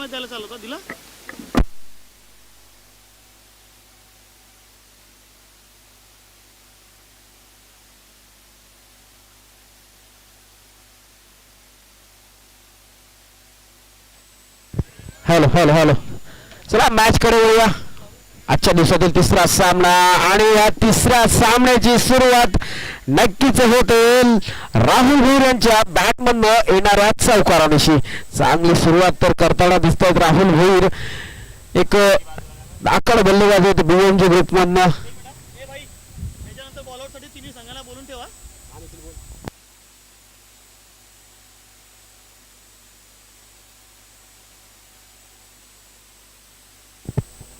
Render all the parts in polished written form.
Match द्यायला चालू होता दिला. हॅलो हॅलो हॅलो, चला मॅच कडे वळूया. आजच्या दिवसातील तिसरा सामना आणि या तिसऱ्या सामन्याची सुरुवात नक्कीच होते राहुल भोईर यांच्या बॅटमधनं येणाऱ्या चौकारानिशी. चांगली सुरुवात तर करताना दिसत आहेत राहुल भोईर. एक आकड बल्लेबाज आहेत बीएमजी ग्रुप मधनं. त्याच्यानंतर बॉलआउट साठी तिन्ही संघांना बोलून ठेवा.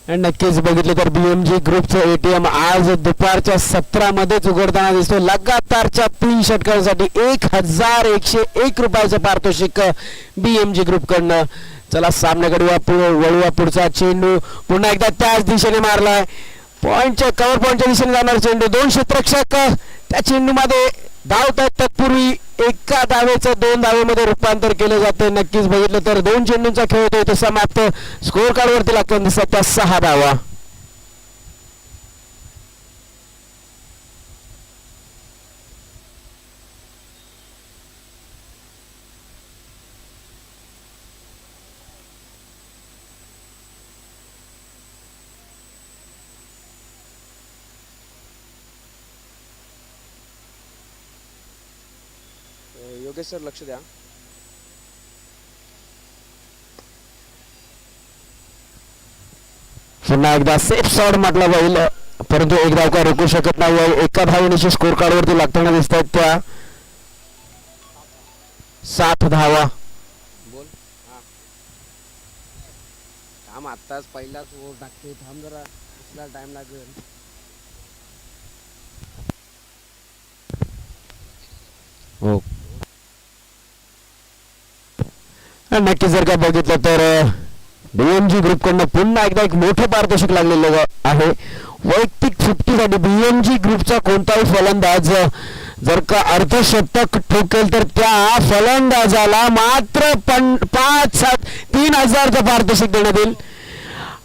नक्कीच बघितले तर बीएमजी ग्रुपचं एटीएम आज दुपारच्या सत्रामध्येच उघडताना दिसतो. लगातारच्या 3 षटकांसाठी 1101 रुपयाचं पारितोषिक बीएमजी ग्रुप कडनं. चला सामन्याकडे वळूया. पुढचा चेंडू पुन्हा एकदा त्याच दिशेने मारलाय. पॉइंटच्या कव्हर पॉइंटच्या दिशेने जाणार चेंडू. 2 क्षेत्ररक्षक त्या चेंडू मध्ये धावतात. तत्पूर्वी एका धावेचं 2 धावेमध्ये रूपांतर केलं जातं. नक्कीच बघितलं तर 2 चेंडूंचा खेळ होतोय तो समाप्त. स्कोर कार्ड वरती लागतो दिसत त्या 6 धावा. योगेश सर लक्ष द्या. पुन्हा एकदा सेफ शॉट म्हटलं जाईल, परंतु एक धाव का रोखू शकत नाही. एका धावेनिशी स्कोर कार्ड वरती लागताना दिसत आहेत त्या 7 धावा. बोल. थांब, आत्ताच पहिलाच ओव्हर टाकते. थांब जरा, कसला टाइम लागेल. हो, नक्की जर का बघितलं तर बीएमजी ग्रुप कडनं पुन्हा एकदा एक मोठं पारितोषिक लागलेलं आहे. वैयक्तिक 50 साठी बीएमजी ग्रुपचा कोणताही फलंदाज जर का अर्धशतक ठोकेल तर त्या फलंदाजाला मात्र 3,000चं पारितोषिक देण्यात येईल.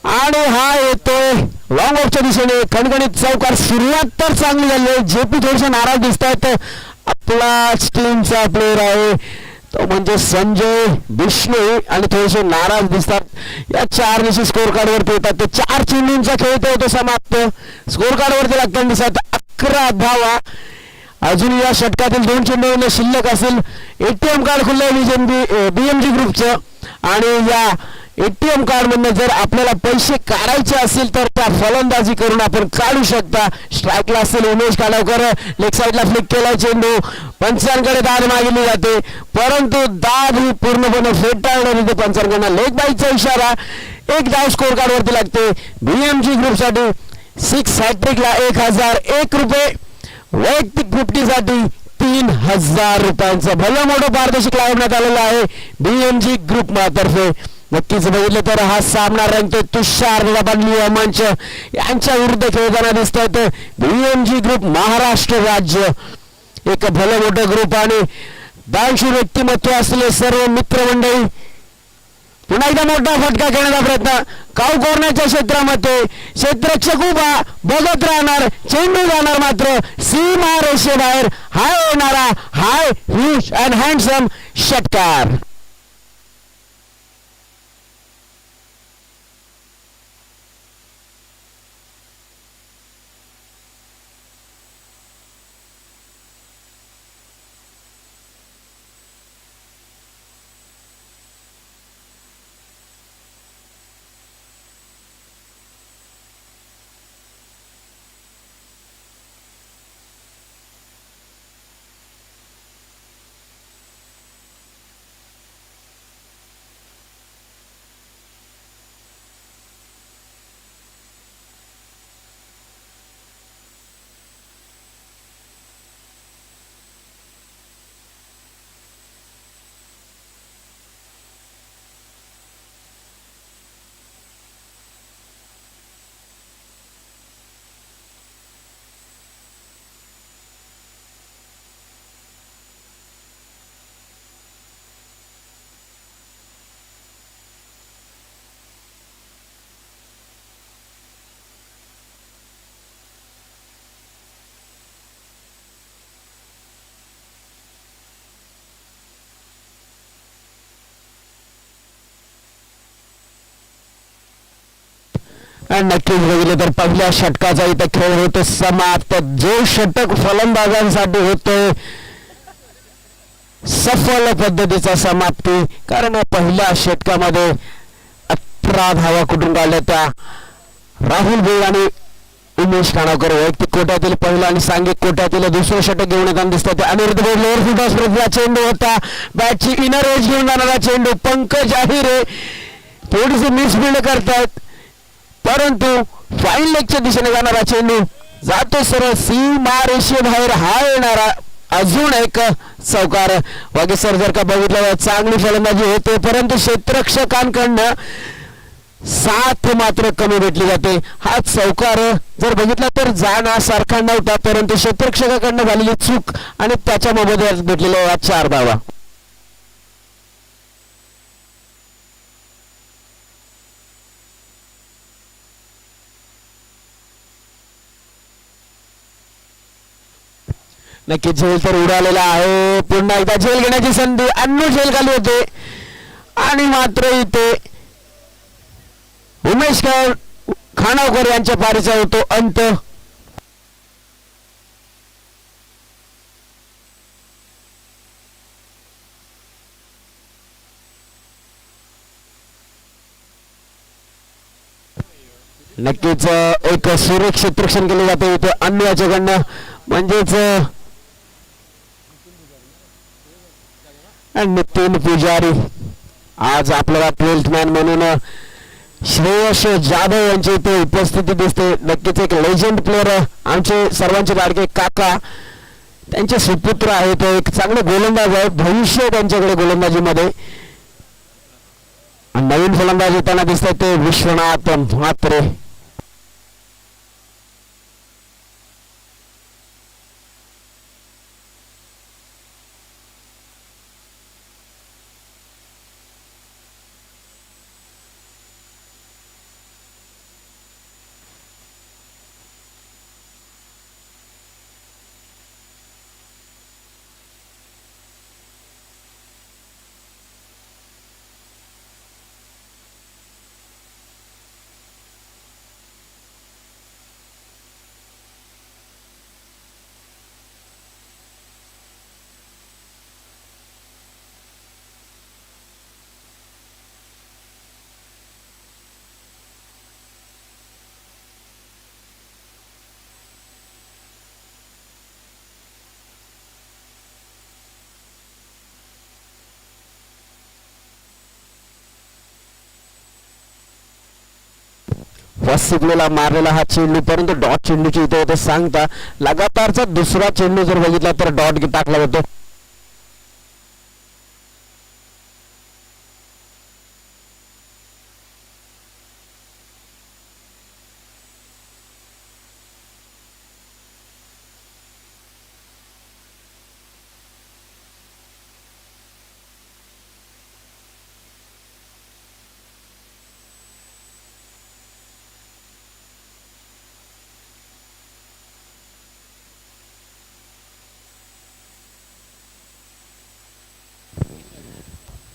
आणि हा येतोय लॉंग ऑफच्या दिशेने. खणखणीत चौकार. सुरुवात तर चांगली झाली. जेपी थोडेसे नाराज दिसत आहेत. आपला टीमचा प्लेअर आहे तो म्हणजे संजय बिष्णोई आणि थोडेसे नाराज दिसतात. या 4 निशी स्कोर कार्ड वरती येतात. ते 4 चेंडूंचा खेळ होतो समाप्त. स्कोर कार्ड वरती लागताना दिसत 11 धावा. अजून या षटकातील 2 चेंडू शिल्लक असेल. एटीएम कार्ड खुललंय बीएमजी ग्रुपचं आणि या एटीएम कार्ड मधून जर आपल्याला पैसे काढायचे असेल तर त्या फलंदाजी करून आपण काढू शकता. स्ट्राईकला असेल उमेश कालावकर. लेग साईडला फ्लिक केला चेंडू. पंचांकडे दाद मागितली जाते, परंतु दाद ही पूर्णपणे फेटाळण्यात येते पंचांकडनं. लेग बाईचा इशारा. एक धाव स्कोर कार्ड वरती लागते बीएमजी ग्रुप साठी. 6 हॅट्रिकला 1,001 रुपये. वैयक्तिक 50 साठी 3,000 रुपयांचं भलं मोठं पारितोषिक लावण्यात आलेलं आहे बीएमजी ग्रुप तर्फे. नक्कीच बघितलं तर हा सामना रंगतो तुषार मंच यांच्या विरुद्ध खेळताना दिसत आहेत बीएमजी ग्रुप महाराष्ट्र राज्य. एक भलं मोठं ग्रुप आणि दानशूर व्यक्तिमत्व असलेले सर्व मित्रमंडळी. पुन्हा एकदा मोठा फटका घेण्याचा प्रयत्न. काऊ कोरण्याच्या क्षेत्रामध्ये क्षेत्ररक्षक उभा बघत राहणार. चेंडू जाणार मात्र सीमा रेषेबाहेर. हाय येणारा हाय ह्यूज अँड हँडसम षटकार. नक्कीच बघितलं तर पहिल्या षटकाचा इथं खेळ होतो समाप्त. जो षटक फलंदाजांसाठी होतोय सफल पद्धतीचा समाप्ती, कारण पहिल्या षटकामध्ये 18 धावा कुठून काढल्या त्या राहुल भोई आणि उमेश खानावकर वैयक्तिक कोट्यातील पहिला आणि सांघिक कोट्यातील दुसरं षटक घेऊन येताना दिसतात. ते अनिरुद्ध बोर्ड लोअर फुट ऑफ चेंडू होता, बॅटची इनर एज घेऊन जाणारा चेंडू पंकज आहिरे थोडीशी मिसफिल्ड करतायत, परंतु फाईन लेगच्या दिशेने जाणारा चेंडू जातो सरळ सीमा रेषेबाहेर. हा येणारा अजून एक चौकार. वागेसर जर का बघितलं चांगली फलंदाजी होते, परंतु क्षेत्ररक्षकांकडनं साथ मात्र कमी भेटली जाते. हा चौकार जर बघितला तर जाण्यासारखा नव्हता, परंतु क्षेत्ररक्षकाकडनं झालेली चूक आणि त्याच्या मोबदल्यात भेटलेल्या या 4 धावा. नक्की झेल तर उडालेला आहे. पुन्हा एकदा झेल घेण्याची संधी, अन्नू झेल खाली होते आणि मात्र इथे उमेश खानावकर यांच्या पारीचा होतो अंत. नक्कीच एक सुरक्षित रक्षण केले जाते इथे अन्नू याच्याकडनं, म्हणजेच नितीन पुजारी आज आपल्याला 12th मॅन म्हणून श्रेयस जाधव यांची इथे उपस्थिती दिसते. नक्कीच एक लेजंड प्लेअर, आमचे सर्वांचे लाडके काका, त्यांचे सुपुत्र आहेत, एक चांगले गोलंदाज आहेत, भविष्य त्यांच्याकडे गोलंदाजीमध्ये. नवीन फलंदाज येताना दिसतात ते विश्वनाथ म्हात्रे. वसिबलेला मारलेला हा चेंडू, परंतु डॉट चेंडूची इथे होते सांगता लगातारचा दुसरा चेंडू जर बघितला तर डॉट टाकला जातो.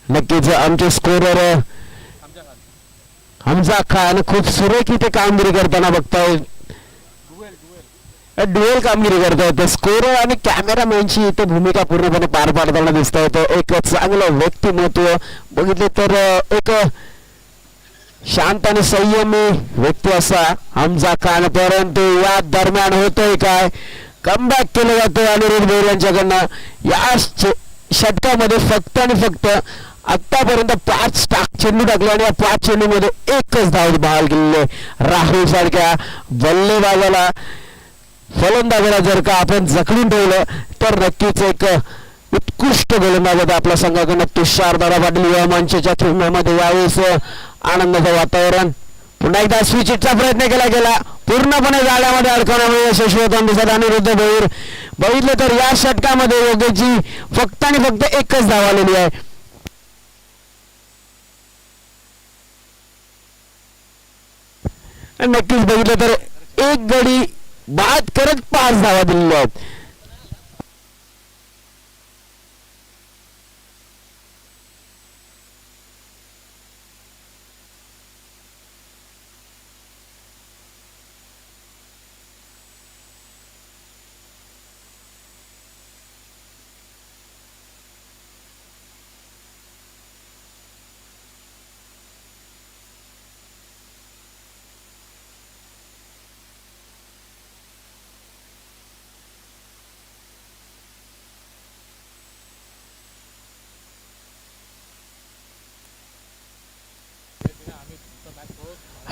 नक्कीच आमचे स्कोरर हमजा खान खूप सुरेख इथे कामगिरी करताना बघताय, डुएल कामगिरी करतायत. स्कोरर आणि कॅमेरामॅनची इथे भूमिका पूर्णपणे पार पाडताना दिसत आहेत. एक चांगलं व्यक्तिमत्व बघितले तर एक शांत आणि संयमी व्यक्ती असा हमजा खान, परंतु या दरम्यान होतोय काय, कमबॅक केलं जातं अनिरुद्ध बोर यांच्याकडनं. या षटकामध्ये फक्त आणि फक्त आतापर्यंत 5 चेंडू टाकले आणि या 5 चेंडू मध्ये एकच धाव बहाल केलेले. राहुल सारख्या बल्लेबाजाला, फलंदाजाला जर का आपण जखडून ठेवलं तर नक्कीच एक उत्कृष्ट गोलंदाज आपल्या संघाकडून तुषार दादा पाटील या मंचाच्या खेळण्यामध्ये यावेळेस आनंदाचं वातावरण. पुन्हा एकदा स्विचचा प्रयत्न केला गेला, पूर्णपणे जाळ्यामध्ये अडकवण्यामध्ये यशस्वी होताना दिसत अनिरुद्ध भोईर. बघितलं तर या षटकामध्ये योगेशजी फक्त आणि फक्त एकच धाव आलेली आहे. नक्कीच बघितलं तर एक गडी बाद करत 5 धावा दिलेल्या आहेत.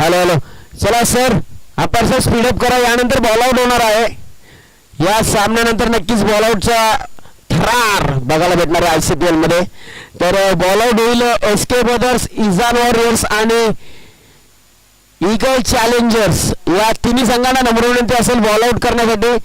हॅलो हॅलो, चला सर आपण सर स्पीडअप करा, यानंतर बॉल आउट होणार आहे. या सामन्यानंतर नक्कीच बॉल आउटचा थरार बघायला भेटणार आहे ICPL मध्ये. तर बॉल आउट होईल SK ब्रदर्स, इझान वॉरियर्स आणि ईगल चॅलेंजर्स या तिन्ही संघांना नम्र विनंती असेल बॉल आउट करण्यासाठी.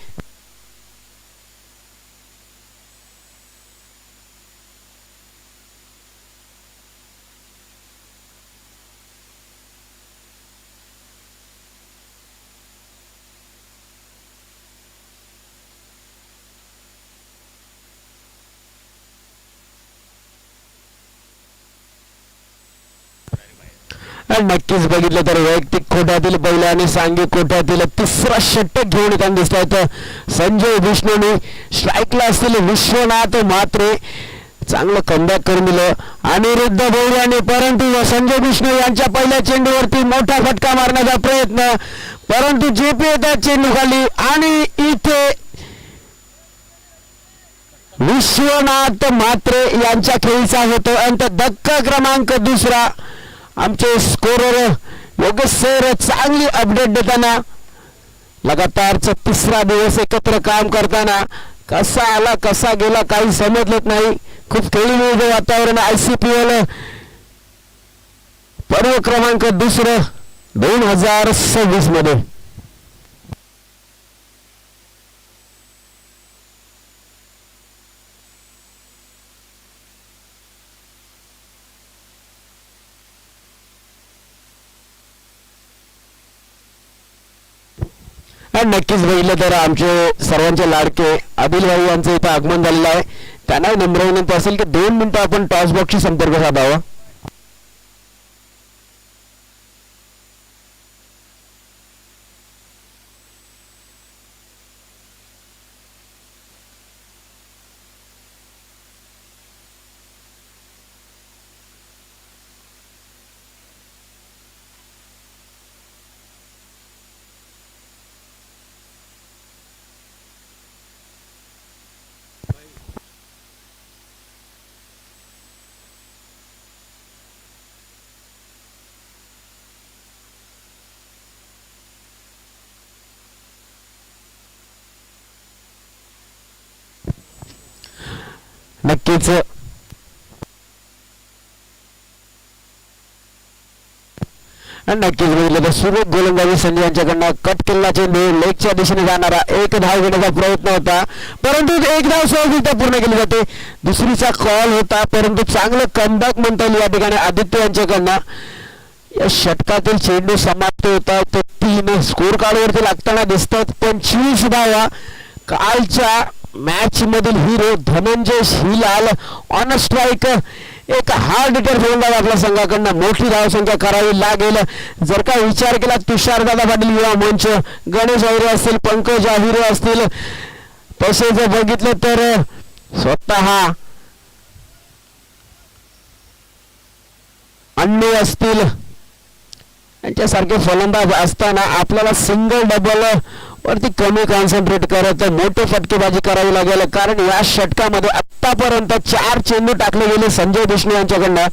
नक्कीच बघितलं तर वैयक्तिक कोट्यातील पहिला आणि सांघिक कोट्यातील तिसरा षटक घेऊन येताना दिसत आहेत संजय विष्णूने. स्ट्राईकला असतील विश्वनाथ म्हात्रे, चांगलं कमबॅक करून दिलं अनिरुद्ध भोईराने, परंतु संजय विष्णू यांच्या पहिल्या चेंडूवरती मोठा फटका मारण्याचा प्रयत्न, परंतु जेपी येतात चेंडू खाली आणि इथे विश्वनाथ म्हात्रे यांच्या खेळीचा होतो अंत. धक्का क्रमांक दुसरा. आमचे स्कोरर योगेश सर चांगली अपडेट देताना, लगातारचा तिसरा दिवस एकत्र काम करताना कसा आला कसा गेला काही समजलंच नाही. खूप खेळीमेळीचं वातावरण ICPL पर्व क्रमांक दुसरं 2026 मध्ये. नक्कीच बघितलं तर आमचे सर्वांचे लाडके आदिल भाई यांचं इथं आगमन झालेलं आहे. त्यांना नम्र विनंती असेल की 2 मिनिटं आपण टॉस बॉक्सशी संपर्क साधावा. नक्कीच बघितलं तर सुरेख गोलंदाजी संजय यांच्याकडनं कट केलेला चेंडू लेगच्या दिशेने जाणारा एक धाव घेण्याचा प्रयत्न होता, परंतु एक धाव सहजरित्या पूर्ण केली जाते. दुसरीचा कॉल होता, परंतु चांगलं कमबॅक म्हणता येईल या ठिकाणी आदित्य यांच्याकडनं. या षटकातील चेंडू समाप्त होता तर 3 स्कोर कार्डवरती लागताना दिसतात. 25 धावा. कालच्या मॅच मधील hero Dhananjay Hilal on strike. एक हार्ड हिटर फलंदाज आपल्या संघाकडनं मोठी धावसंख्या करावी लागेल. जर का विचार केला तुषार दादा पाटील युवा मंच, गणेश अहिरे असतील, पंकज अहिरे असतील, तसे जर बघितलं तर स्वतः अन्नू असतील, यांच्यासारखे फलंदाज असताना आपल्याला सिंगल डबल वरती कमी कॉन्सन्ट्रेट करत मोठे फटकेबाजी करावी लागेल. कारण या षटकामध्ये आतापर्यंत 4 चेंडू टाकले गेले संजय विष्णू यांच्याकडनं.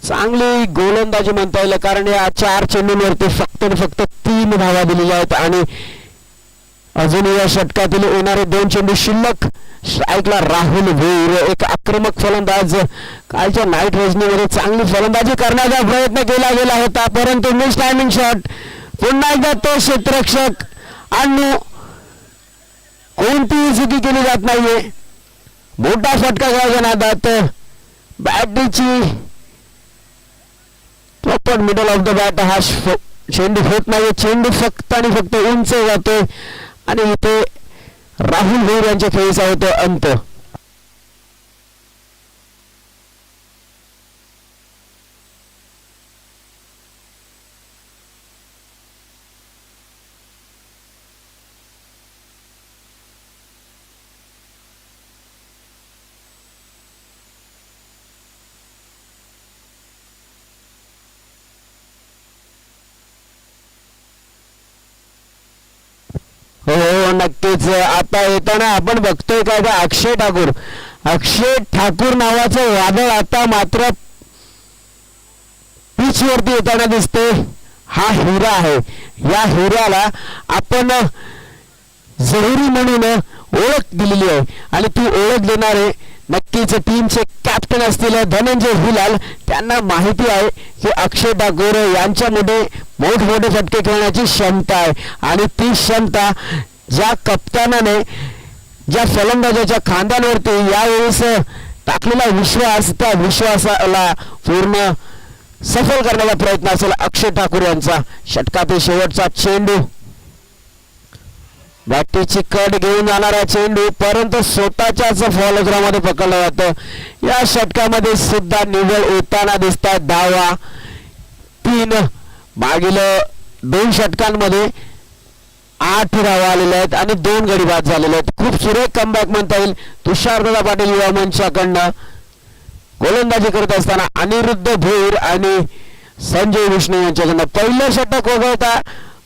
चांगली गोलंदाजी म्हणता येईल, कारण या 4 चेंडूंवरती फक्त 3 धावा दिलेल्या आहेत आणि अजून या षटकातील येणारे 2 चेंडू शिल्लक. स्ट्राईकला राहुल भोईर, एक आक्रमक फलंदाज. कालच्या नाईट रजनीमध्ये चांगली फलंदाजी करण्याचा प्रयत्न केला गेला होता, परंतु मिस टायमिंग शॉट. पुन्हा एकदा तो क्षेत्ररक्षक आणि कोणतीही चुकी केली जात नाहीये. मोठा फटका घ्यायच्या नादात बॅटची proper middle of the bat हा चेंडू होत नाही. चेंडू फक्त आणि फक्त उंच जातोय आणि इथे राहुल भोईर यांच्या खेळीचा होतो अंत. हो नक्कीच. आता येताना आपण बघतोय का अक्षय ठाकूर नावाचं वादळ आता मात्र पिच वरती येताना दिसते हा हिरा आहे. या हिऱ्याला आपण जहुरी म्हणून ओळख दिलेली आहे आणि ती ओळख देणारे नक्कीच टीमचे कॅप्टन असतील धनंजय हिलाल. त्यांना माहिती आहे की अक्षय ठाकूर यांच्यामध्ये मोठमोठे फटके खेळण्याची क्षमता आहे आणि ती क्षमता ज्या कप्तानाने ज्या फलंदाजाच्या खांद्यांवरती यावेळेस टाकलेला विश्वास, त्या विश्वासाला पूर्ण सफल करण्याचा प्रयत्न असेल अक्षय ठाकूर यांचा. षटकातील शेवटचा चेंडू, बॅटीची कट घेऊन जाणारा चेंडू परंतु स्वतःच्याच फॉलोग्रामध्ये पकडलं जातं. या षटकामध्ये सुद्धा निवड येताना दिसतात धावा. 3 मागील 2 षटकांमध्ये 8 धावा आलेल्या आहेत आणि 2 गडी बाद झालेले आहेत. खूप सुरेख कमबॅक म्हणता येईल तुषारदादा पाटील युवा मंचाकडनं. गोलंदाजी करत असताना अनिरुद्ध भोईर आणि संजय विष्णू यांच्याकडनं. पहिलं षटक वगळता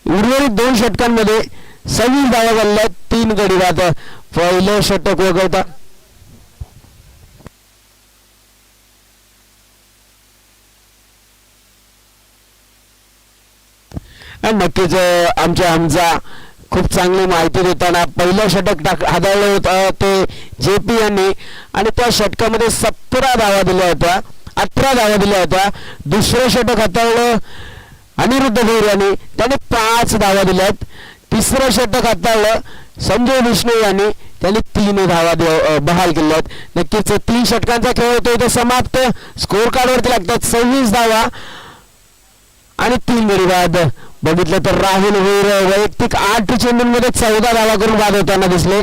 उर्वरित 2 षटकांमध्ये 26 धावा झालेल्या आहेत, 3 गडी बाद. पहिलं षटक वगळता नक्कीच आमच्या हमजा खूप चांगली माहिती देताना पहिलं षटक हाताळलं होतं ते JP यांनी आणि त्या षटकामध्ये 17 धावा दिल्या होत्या, 18 धावा दिल्या होत्या. दुसरं षटक हाताळलं अनिरुद्ध भोईर यांनी, त्याने 5 धावा दिल्यात. तिसरं षटक हाताळलं संजय विष्णू यांनी, त्यांनी 3 धावा बहाल केल्यात. नक्कीच 3 षटकांचा खेळ होतो इथे समाप्त. स्कोर कार्डवरती लागतात 26 धावा आणि 3 गडी बाद. बघितलं तर राहुल भोईर वैयक्तिक 8 चेंडूंमध्ये 14 धावा करून बाद होताना दिसले.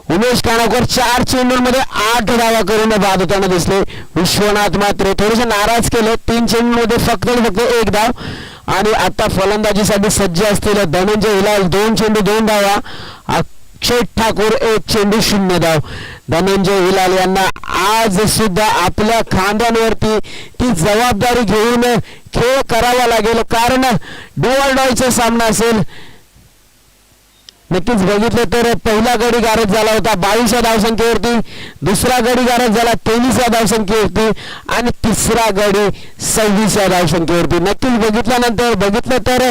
उमेश कानावकर 4 चेंडूंमध्ये 8 धावा करून बाद होताना दिसले. विश्वनाथ मात्रे थोडेसे नाराज केले, 3 चेंडूंमध्ये फक्त 1 धाव. आणि आता फलंदाजीसाठी सज्ज असलेले धनंजय हिलाल 2 चेंडू 2 धावा. अक्षय ठाकूर 1 चेंडू 0 धाव. धनंजय हिलाल यांना आज सुद्धा आपल्या खांद्यांवरती ती जबाबदारी घेऊन खेळ करावा लागेल, कारण डू ऑर डायचा सामना असेल. नक्कीच बघितलं तर पहिला गडी गारद झाला होता 22व्या धावसंख्येवरती, दुसरा गडी गारद झाला 23व्या धावसंख्येवरती आणि तिसरा गडी 26व्या धावसंख्येवरती. नक्कीच बघितलं तर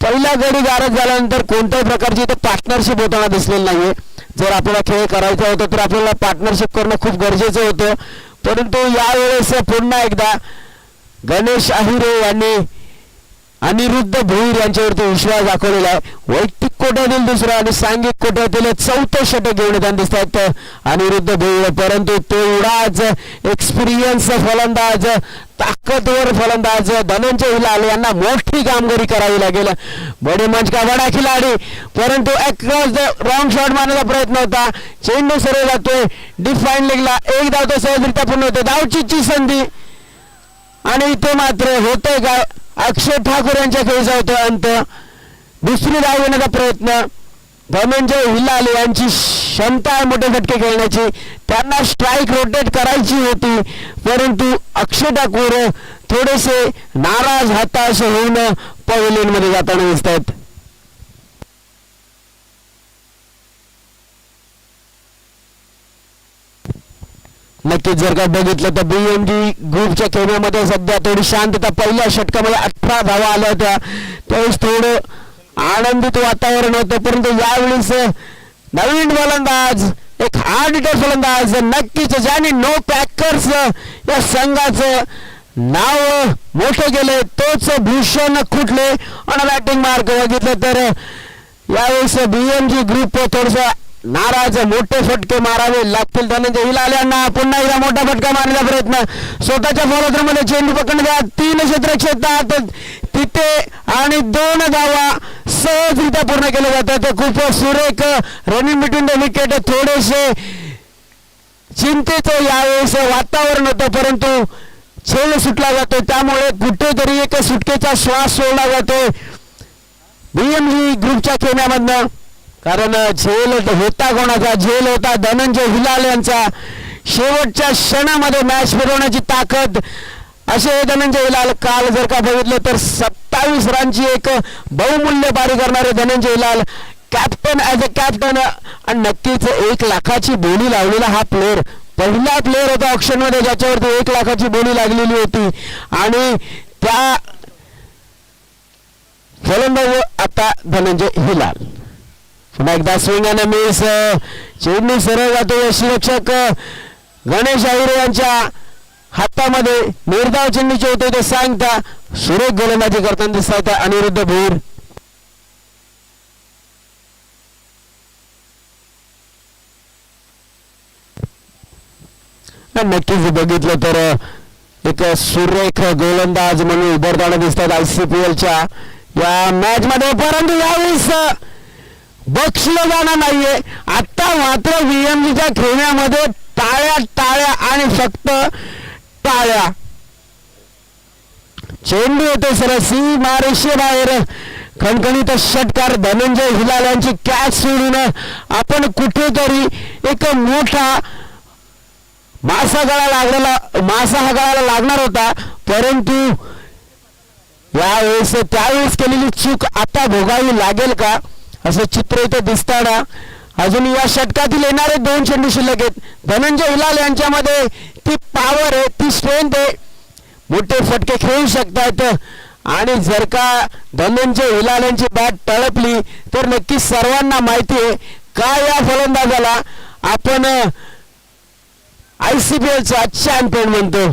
पहिला गडी गारद झाल्यानंतर कोणत्याही प्रकारची इथे पार्टनरशिप होताना दिसलेली नाहीये. जर आपल्याला खेळ करायचा होता तर आपल्याला पार्टनरशिप करणं खूप गरजेचं होतं, परंतु यावेळेस पुन्हा एकदा गणेश अहिरे यांनी अनिरुद्ध भोईर यांच्यावरती विश्वास दाखवलेला आहे. वैयक्तिक कोट्यातील दुसरं आणि सांघिक कोट्यातील 4थं षटक घेऊन येताना दिसत आहेत अनिरुद्ध भोईर. परंतु तेवढाच एक्सपिरियन्स फलंदाज, ताकदवर फलंदाज धनंजय हिलाल यांना मोठी कामगिरी करावी लागेल. बडे मंच का बडा खिलाडी, परंतु अक्रॉस द रॉंग शॉट मारण्याचा प्रयत्न होता. चेंडू सरळ जातोय डिफाईन लेगला, 1 धाव तो सहजरित्या पूर्ण होते. धावचीची संधी आणि इथे मात्र होतंय काय, अक्षय ठाकूर यांच्या खेळीचा होतो अंत. दुसरी धाव घेण्याचा प्रयत्न. धनंजय हिलाल यांची क्षमता आहे मोठे फटके खेळण्याची, त्यांना स्ट्राईक रोटेट करायची होती, परंतु अक्षय ठाकूर थोडेसे नाराज हताश होऊन पवेलियन मध्ये जाताना दिसत आहेत. नक्कीच जर का बघितलं तर BMG ग्रुपच्या खेळण्यामध्ये सध्या थोडी शांतता. पहिल्या षटकामध्ये 18 धावा आल्या होत्या, त्यावेळेस थोडं आनंदित वातावरण होतं, परंतु यावेळेस नवीन फलंदाज, एक हार्ड हिटर फलंदाज नक्कीच ज्याने नो पॅकर्स या संघाचं नाव मोठं केले, तोच भूषण खुटले. आणि बॅटिंग मार्क बघितलं तर यावेळेस BMG ग्रुप थोडसा नाराज, मोठे फटके मारावे लागतील धनंजय हिलाल यांना. पुन्हा एकदा मोठा फटका मारण्याचा प्रयत्न, स्वतःच्या फॉलोथ्रूमध्ये चेंडू पकडण्याचा 3 क्षेत्रक्षेत्रात तिथे आणि 2 धावा सहजरित्या पूर्ण केले जातात. खूप सुरेख रनिंग बिटवीन द विकेट. थोडेसे चिंतेचं यावेळेस वातावरण होतं, परंतु खेळ सुटला जातो, त्यामुळे कुठेतरी एक सुटकेचा श्वास सोडला जातो BMG ग्रुपच्या खेळण्यामधनं. कारण झेल होता कोणाचा, झेल होता धनंजय हिलाल यांचा. शेवटच्या क्षणामध्ये मॅच फिरवण्याची ताकद असे धनंजय हिलाल. काल जर का बघितलं तर 27 रनची एक बहुमूल्य पारी करणारे Dhananjay Hilal, captain as a captain. आणि नक्कीच 1 लाखाची बोली लावलेला हा प्लेअर, पहिला प्लेअर होता ऑक्शन मध्ये ज्याच्यावरती 1 लाखाची बोली लागलेली होती. आणि त्या फलंदाज आता धनंजय हिलाल. पुन्हा एकदा स्विंग आणि मिस. चेंडू सरळ जातो. यष्टीरक्षक गणेश आहिरे यांच्या हातामध्ये निर्धाव चेंडूचे होते ते सांगता सुरेख गोलंदाजी करताना दिसत अनिरुद्ध भोईर. नक्कीच बघितलं तर एक सुरेख गोलंदाज म्हणून उभरताना दिसतात ICPLच्या या मॅच मध्ये. परंतु यावेळेस बक्षिलं जाणार नाहीये. आता मात्र VMGच्या खेळण्यामध्ये टाळ्या टाळ्या आणि फक्त टाळ्या. चेंडू येतो सरळ सीमा रेषेबाहेर. खणखणीत षटकार धनंजय हिलाल यांची कॅच सोडून आपण कुठेतरी एक मोठा मासा हा गळाला लागणार होता. परंतु यावेळेस त्यावेळेस केलेली चूक आता भोगावी लागेल का असं चित्र इथे दिसताना अजून या षटकातील येणारे 2 चेंडू शिल्लक आहेत. धनंजय हिलाल यांच्यामध्ये ती पॉवर आहे, ती स्ट्रेंथ आहे, मोठे फटके खेळू शकतात. आणि जर का धनंजय हिलाल यांची बॅट टळपली तर नक्की सर्वांना माहिती आहे का या फलंदाजाला आपण ICPLचा चॅम्पियन म्हणतो.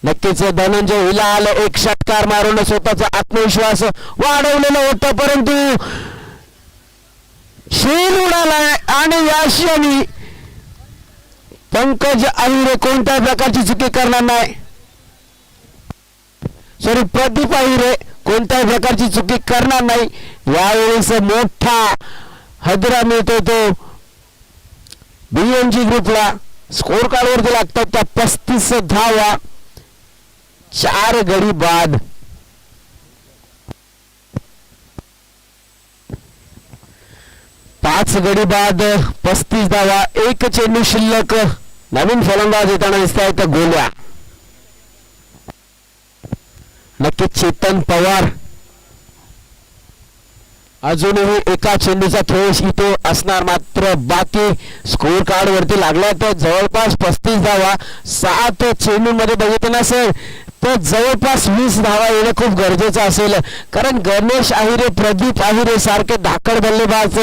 नक्कीच धनंजय हिलाल एक षटकार मारून स्वतःचा आत्मविश्वास वाढवलेला होता. परंतु शेर उडालाय आणि या क्षणी पंकज आहिरे कोणत्याही प्रकारची चुकी करणार नाही. सॉरी, प्रदीप आहिरे कोणत्याही प्रकारची चुकी करणार नाही. यावेळेस मोठा हदरा मिळतो तो BMG ग्रुपला. स्कोर कार्ड वरती लागतात त्या 35 धावा 4 गडी बाद. पाच गडी बाद 35 धावा 1 चेंडू शिल्लक. नवीन फलंदाज येताना दिसत आहेत गोल्या. नक्कीच चेतन पवार अजूनही एका चेंडूचा खेळ इथे असणार. मात्र बाकी स्कोर कार्ड वरती लागला तर जवळपास 35 धावा 7 चेंडूमध्ये बघितलं नसेल तर जवळपास 20 धावा येणं खूप गरजेचं असेल. कारण गणेश आहिरे, प्रदीप आहिरे सारखे धाकड बल्लेबाज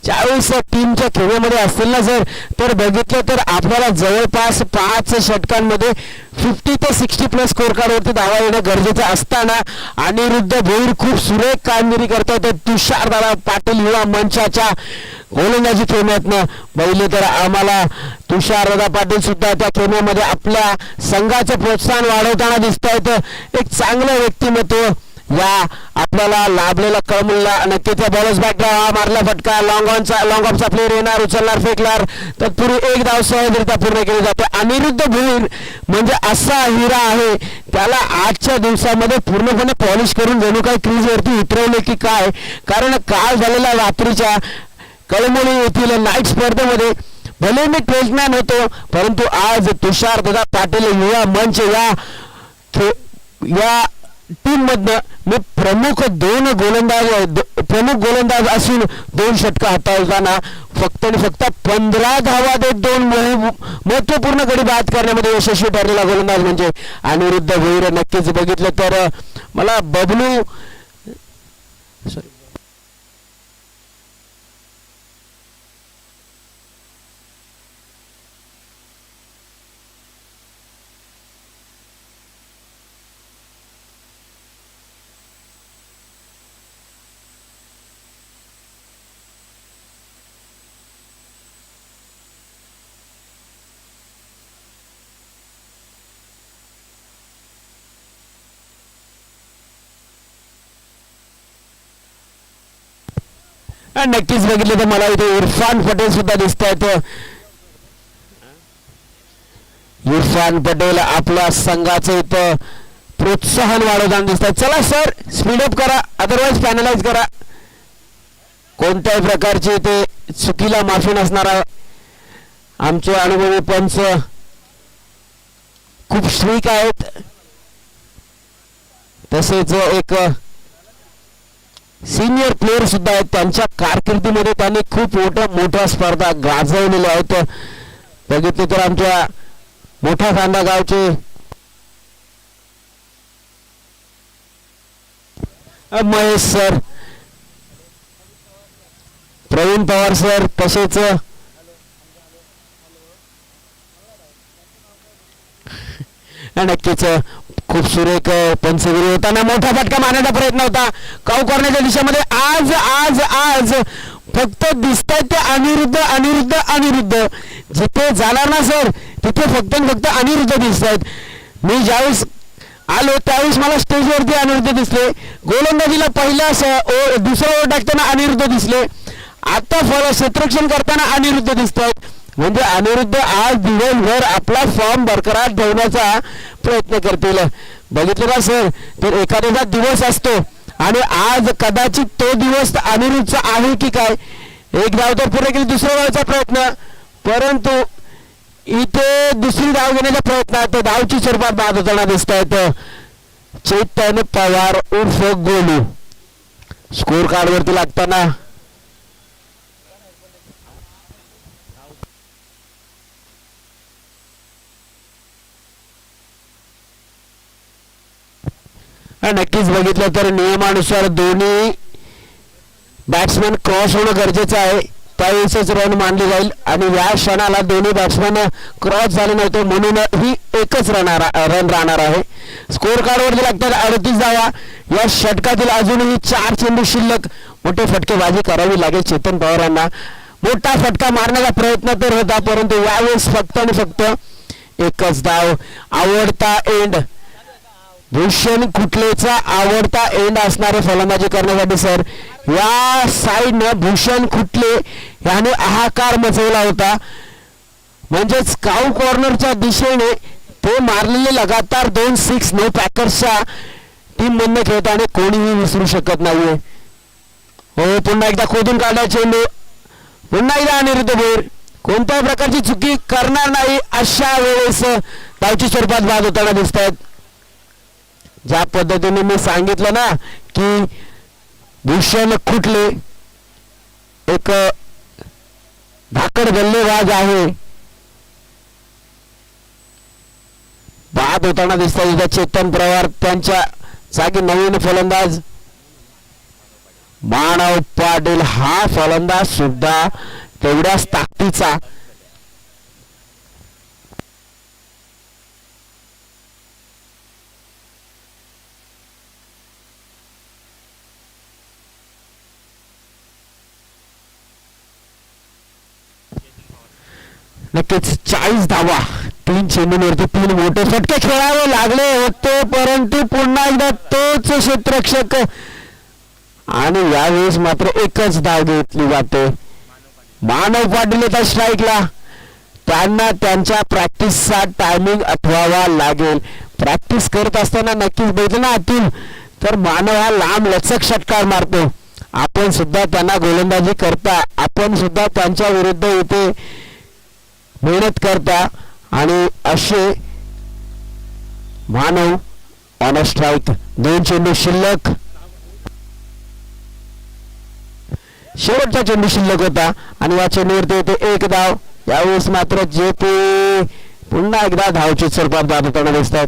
ज्यावेळेस टीमच्या खेळामध्ये असतील ना सर, तर बघितलं तर आपल्याला जवळपास 5 षटकांमध्ये 50 ते 60 प्लस स्कोर कार्ड वरती धावा येणं गरजेचं असताना अनिरुद्ध भोईर खूप सुरेख कामगिरी करतात. तुषारदादा पाटील युवा मंचाच्या गोलंदाजी खेळण्यातनं पहिले तर आम्हाला तुषारदादा पाटील सुद्धा त्या खेळण्यामध्ये आपल्या संघाचं प्रोत्साहन वाढवताना दिसत आहेत. एक चांगलं व्यक्तिमत्व या आपल्याला लाभलेला कळमुल्ला. नक्की त्या बॉलर्स बॅक मारला फटका. लॉंग ऑफचा प्लेअर येणार, उचलणार, फेकणार, तत्पूर्वी 1 धाव सहजरित्या पूर्ण केली जाते. अनिरुद्ध भोईर म्हणजे असा हिरा आहे, त्याला आजच्या दिवसामध्ये पूर्णपणे पॉलिश करून जणू काही क्रीजवरती उतरवले की काय. कारण काल झालेल्या रात्रीच्या कळमोली येथील नाईट स्पर्धेमध्ये भले मी 12th मॅन होतो, परंतु आज तुषारदादा पाटील युवा मंच या टीम मधनं मी प्रमुख गोलंदाज असून 2 षटक हाताळताना फक्त आणि फक्त 15 धावा देत 2 महत्वपूर्ण गडी बाद करण्यामध्ये यशस्वी ठरलेला गोलंदाज म्हणजे अनिरुद्ध भोईर. नक्कीच बघितलं तर मला बबलू नक्कीच बघितलं तर मला इथे इरफान पटेल सुद्धा दिसत आहेत. इरफान पटेल आपल्या संघाचं इथं प्रोत्साहन वाढवताना दिसत आहेत. चला सर, स्पीडअप करा, अदरवाईज पॅनलाइज करा. कोणत्याही प्रकारची इथे चुकीला माफी नसणार आहे. आमचे अनुभवी पंच खूप स्ट्रिक आहेत. तसेच एक सिनियर प्लेयर सुद्धा आहेत. त्यांच्या कारकिर्दीमध्ये त्यांनी खूप मोठ्या स्पर्धा गाजवलेल्या आहेत. बघितले तर आमच्या मोठा खांदा गावचे महेश सर, प्रवीण पवार सर, तसेच नक्कीच खूप सुरेख पंचगिरी होताना मोठा फटका मारण्याचा प्रयत्न होता काऊ करण्याच्या दिशेमध्ये. आज आज आज फक्त दिसतायत ते अनिरुद्ध अनिरुद्ध अनिरुद्ध. जिथे जाणार ना सर तिथे फक्त फक्त अनिरुद्ध दिसत आहेत. मी ज्यावेळेस आलो त्यावेळेस मला स्टेजवरती अनिरुद्ध दिसले. गोलंदाजीला पहिला दुसरा ओव्हर टाकताना अनिरुद्ध दिसले. आता क्षेत्ररक्षण करताना अनिरुद्ध दिसत आहेत. म्हणजे अनिरुद्ध आज दिवसभर आपला फॉर्म बरकरार ठेवण्याचा प्रयत्न करतील. बघितलं का सर, तर एखाद्याचा दिवस असतो आणि आज कदाचित तो दिवस अनिरुद्धचा आहे की काय. एक धाव तर पुढे केली, दुसऱ्या धावचा प्रयत्न, परंतु इथे दुसरी धाव घेण्याच्या प्रयत्नात धावची स्वरूपात बाद होताना दिसत आहेत. चेतन पवार उर्फ गोलू स्कोर कार्ड वरती लागताना नक्कीच बघितलं तर नियमानुसार दोन्ही बॅट्समन क्रॉस होणं गरजेचं आहे, त्यावेळेसच रन मानली जाईल. आणि या क्षणाला दोन्ही बॅट्समन क्रॉस झाले नव्हते म्हणून ही एकच रन राहणार आहे. स्कोर कार्डवरती लागतात 38 धावा. या षटकातील अजूनही 4 चेंडू शिल्लक. मोठे फटकेबाजी करावी लागेल चेतन पवार यांना. मोठा फटका मारण्याचा प्रयत्न तर होता, परंतु यावेळेस फक्त आणि फक्त एकच धाव. आवडता एंड भूषण कुठलेचा आवडता एंड असणारे फलंदाजी करण्यासाठी सर या साइडनं भूषण कुठले याने हाहाकार मचवला होता. म्हणजेच काऊ कॉर्नरच्या दिशेने ते मारलेले लगातार 2 6 नो पॅकर्सच्या टीम मधनं खेळताना कोणीही विसरू शकत नाहीये. हो, पुन्हा एकदा खोदून काढा चेंडू, पुन्हा एकदा अनिरुद्ध बोर. कोणत्याही प्रकारची चुकी करणार नाही अशा वेळेस धावची स्वरूपात बाद होताना दिसत आहेत. ज्या पद्धतीने मी सांगितलं ना की भूषण खुटले एक धाकड गल्लेबाज आहे, बाद होताना दिसतात. चेतन पवार त्यांच्या जागी नवीन फलंदाज मानव पाटील. हा फलंदाज सुद्धा तेवढ्याच ताकदीचा. नक्कीच 40 धावा 3 चेंडूंवरती 3 मोठे फटके खेळावे लागले होते, परंतु पुन्हा एकदा तोच क्षेत्ररक्षक आणि यावेळेस मात्र एकच धाव घेतली जाते. मानव पाटील येतात स्ट्राईकला. त्यांना त्यांच्या प्रॅक्टिसचा टायमिंग आठवावा लागेल. प्रॅक्टिस करत असताना नक्कीच बघितलं ना आतून तर मानव हा लांब लचक षटकार मारतो. आपण सुद्धा त्यांना गोलंदाजी करता, आपण सुद्धा त्यांच्या विरुद्ध इथे मेहनत करता आणि असे मानव ऑन अ स्ट्राईक. 2 चेंडू शिल्लक. शेवटचा चेंडू शिल्लक होता आणि या चेंडूवरती येते 1 धाव. यावेळेस मात्र जेपी पुन्हा एकदा धावची स्वरूपात बाद होताना दिसतात.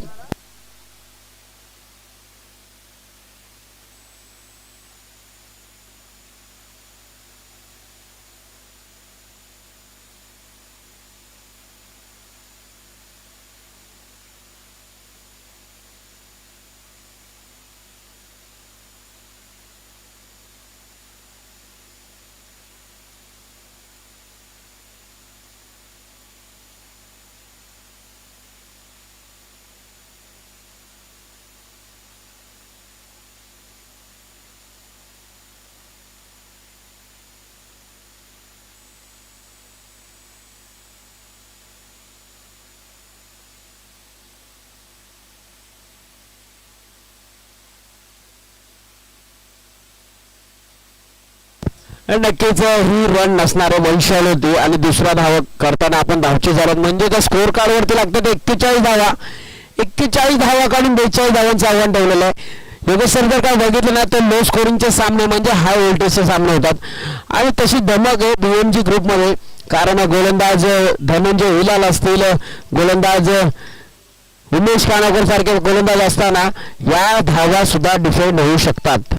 नक्कीच ही रन नसणारे वंशाल होती आणि दुसरा धाव करताना आपण धावचे झालो म्हणजे त्या स्कोर कार्ड वरती लागतात 41 धावा. 41 धावा काढून 42 धावांचं आव्हान ठेवलेलं आहे. योगेश सर जर काय बघितलं ना तर लो स्कोरिंगचे सामने म्हणजे हाय व्होल्टेजचे सामने होतात आणि तशी धमक आहे बीएमजी ग्रुपमध्ये. कारण गोलंदाज धनंजय हिलाल असतील, गोलंदाज उमेश कानाकर सारखे गोलंदाज असताना या धावा सुद्धा डिफेंड होऊ शकतात.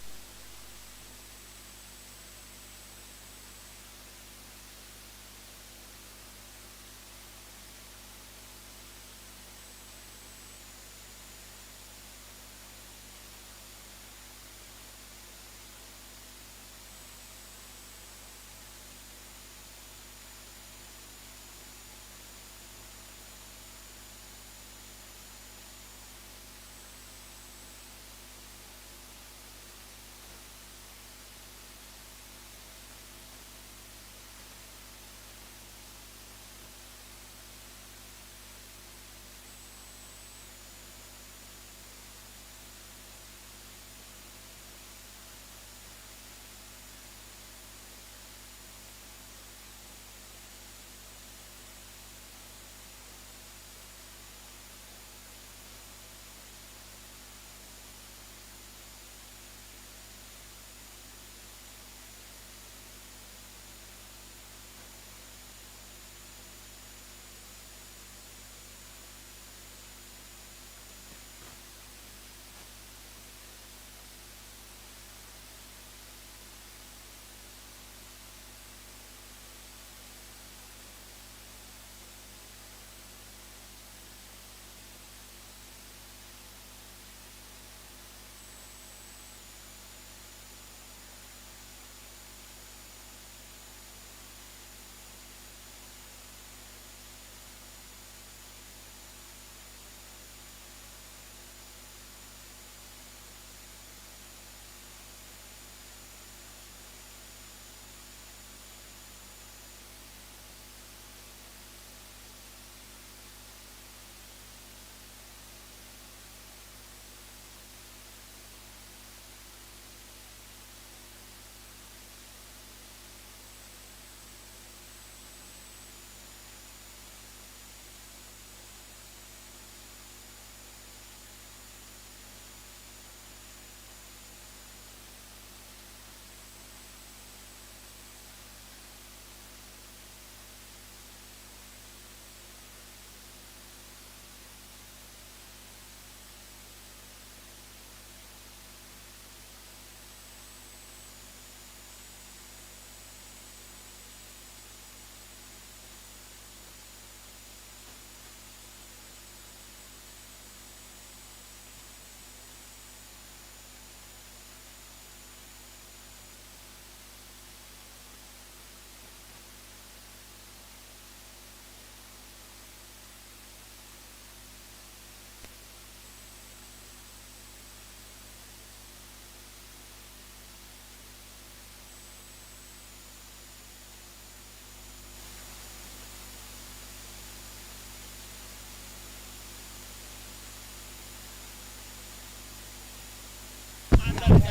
हॅलो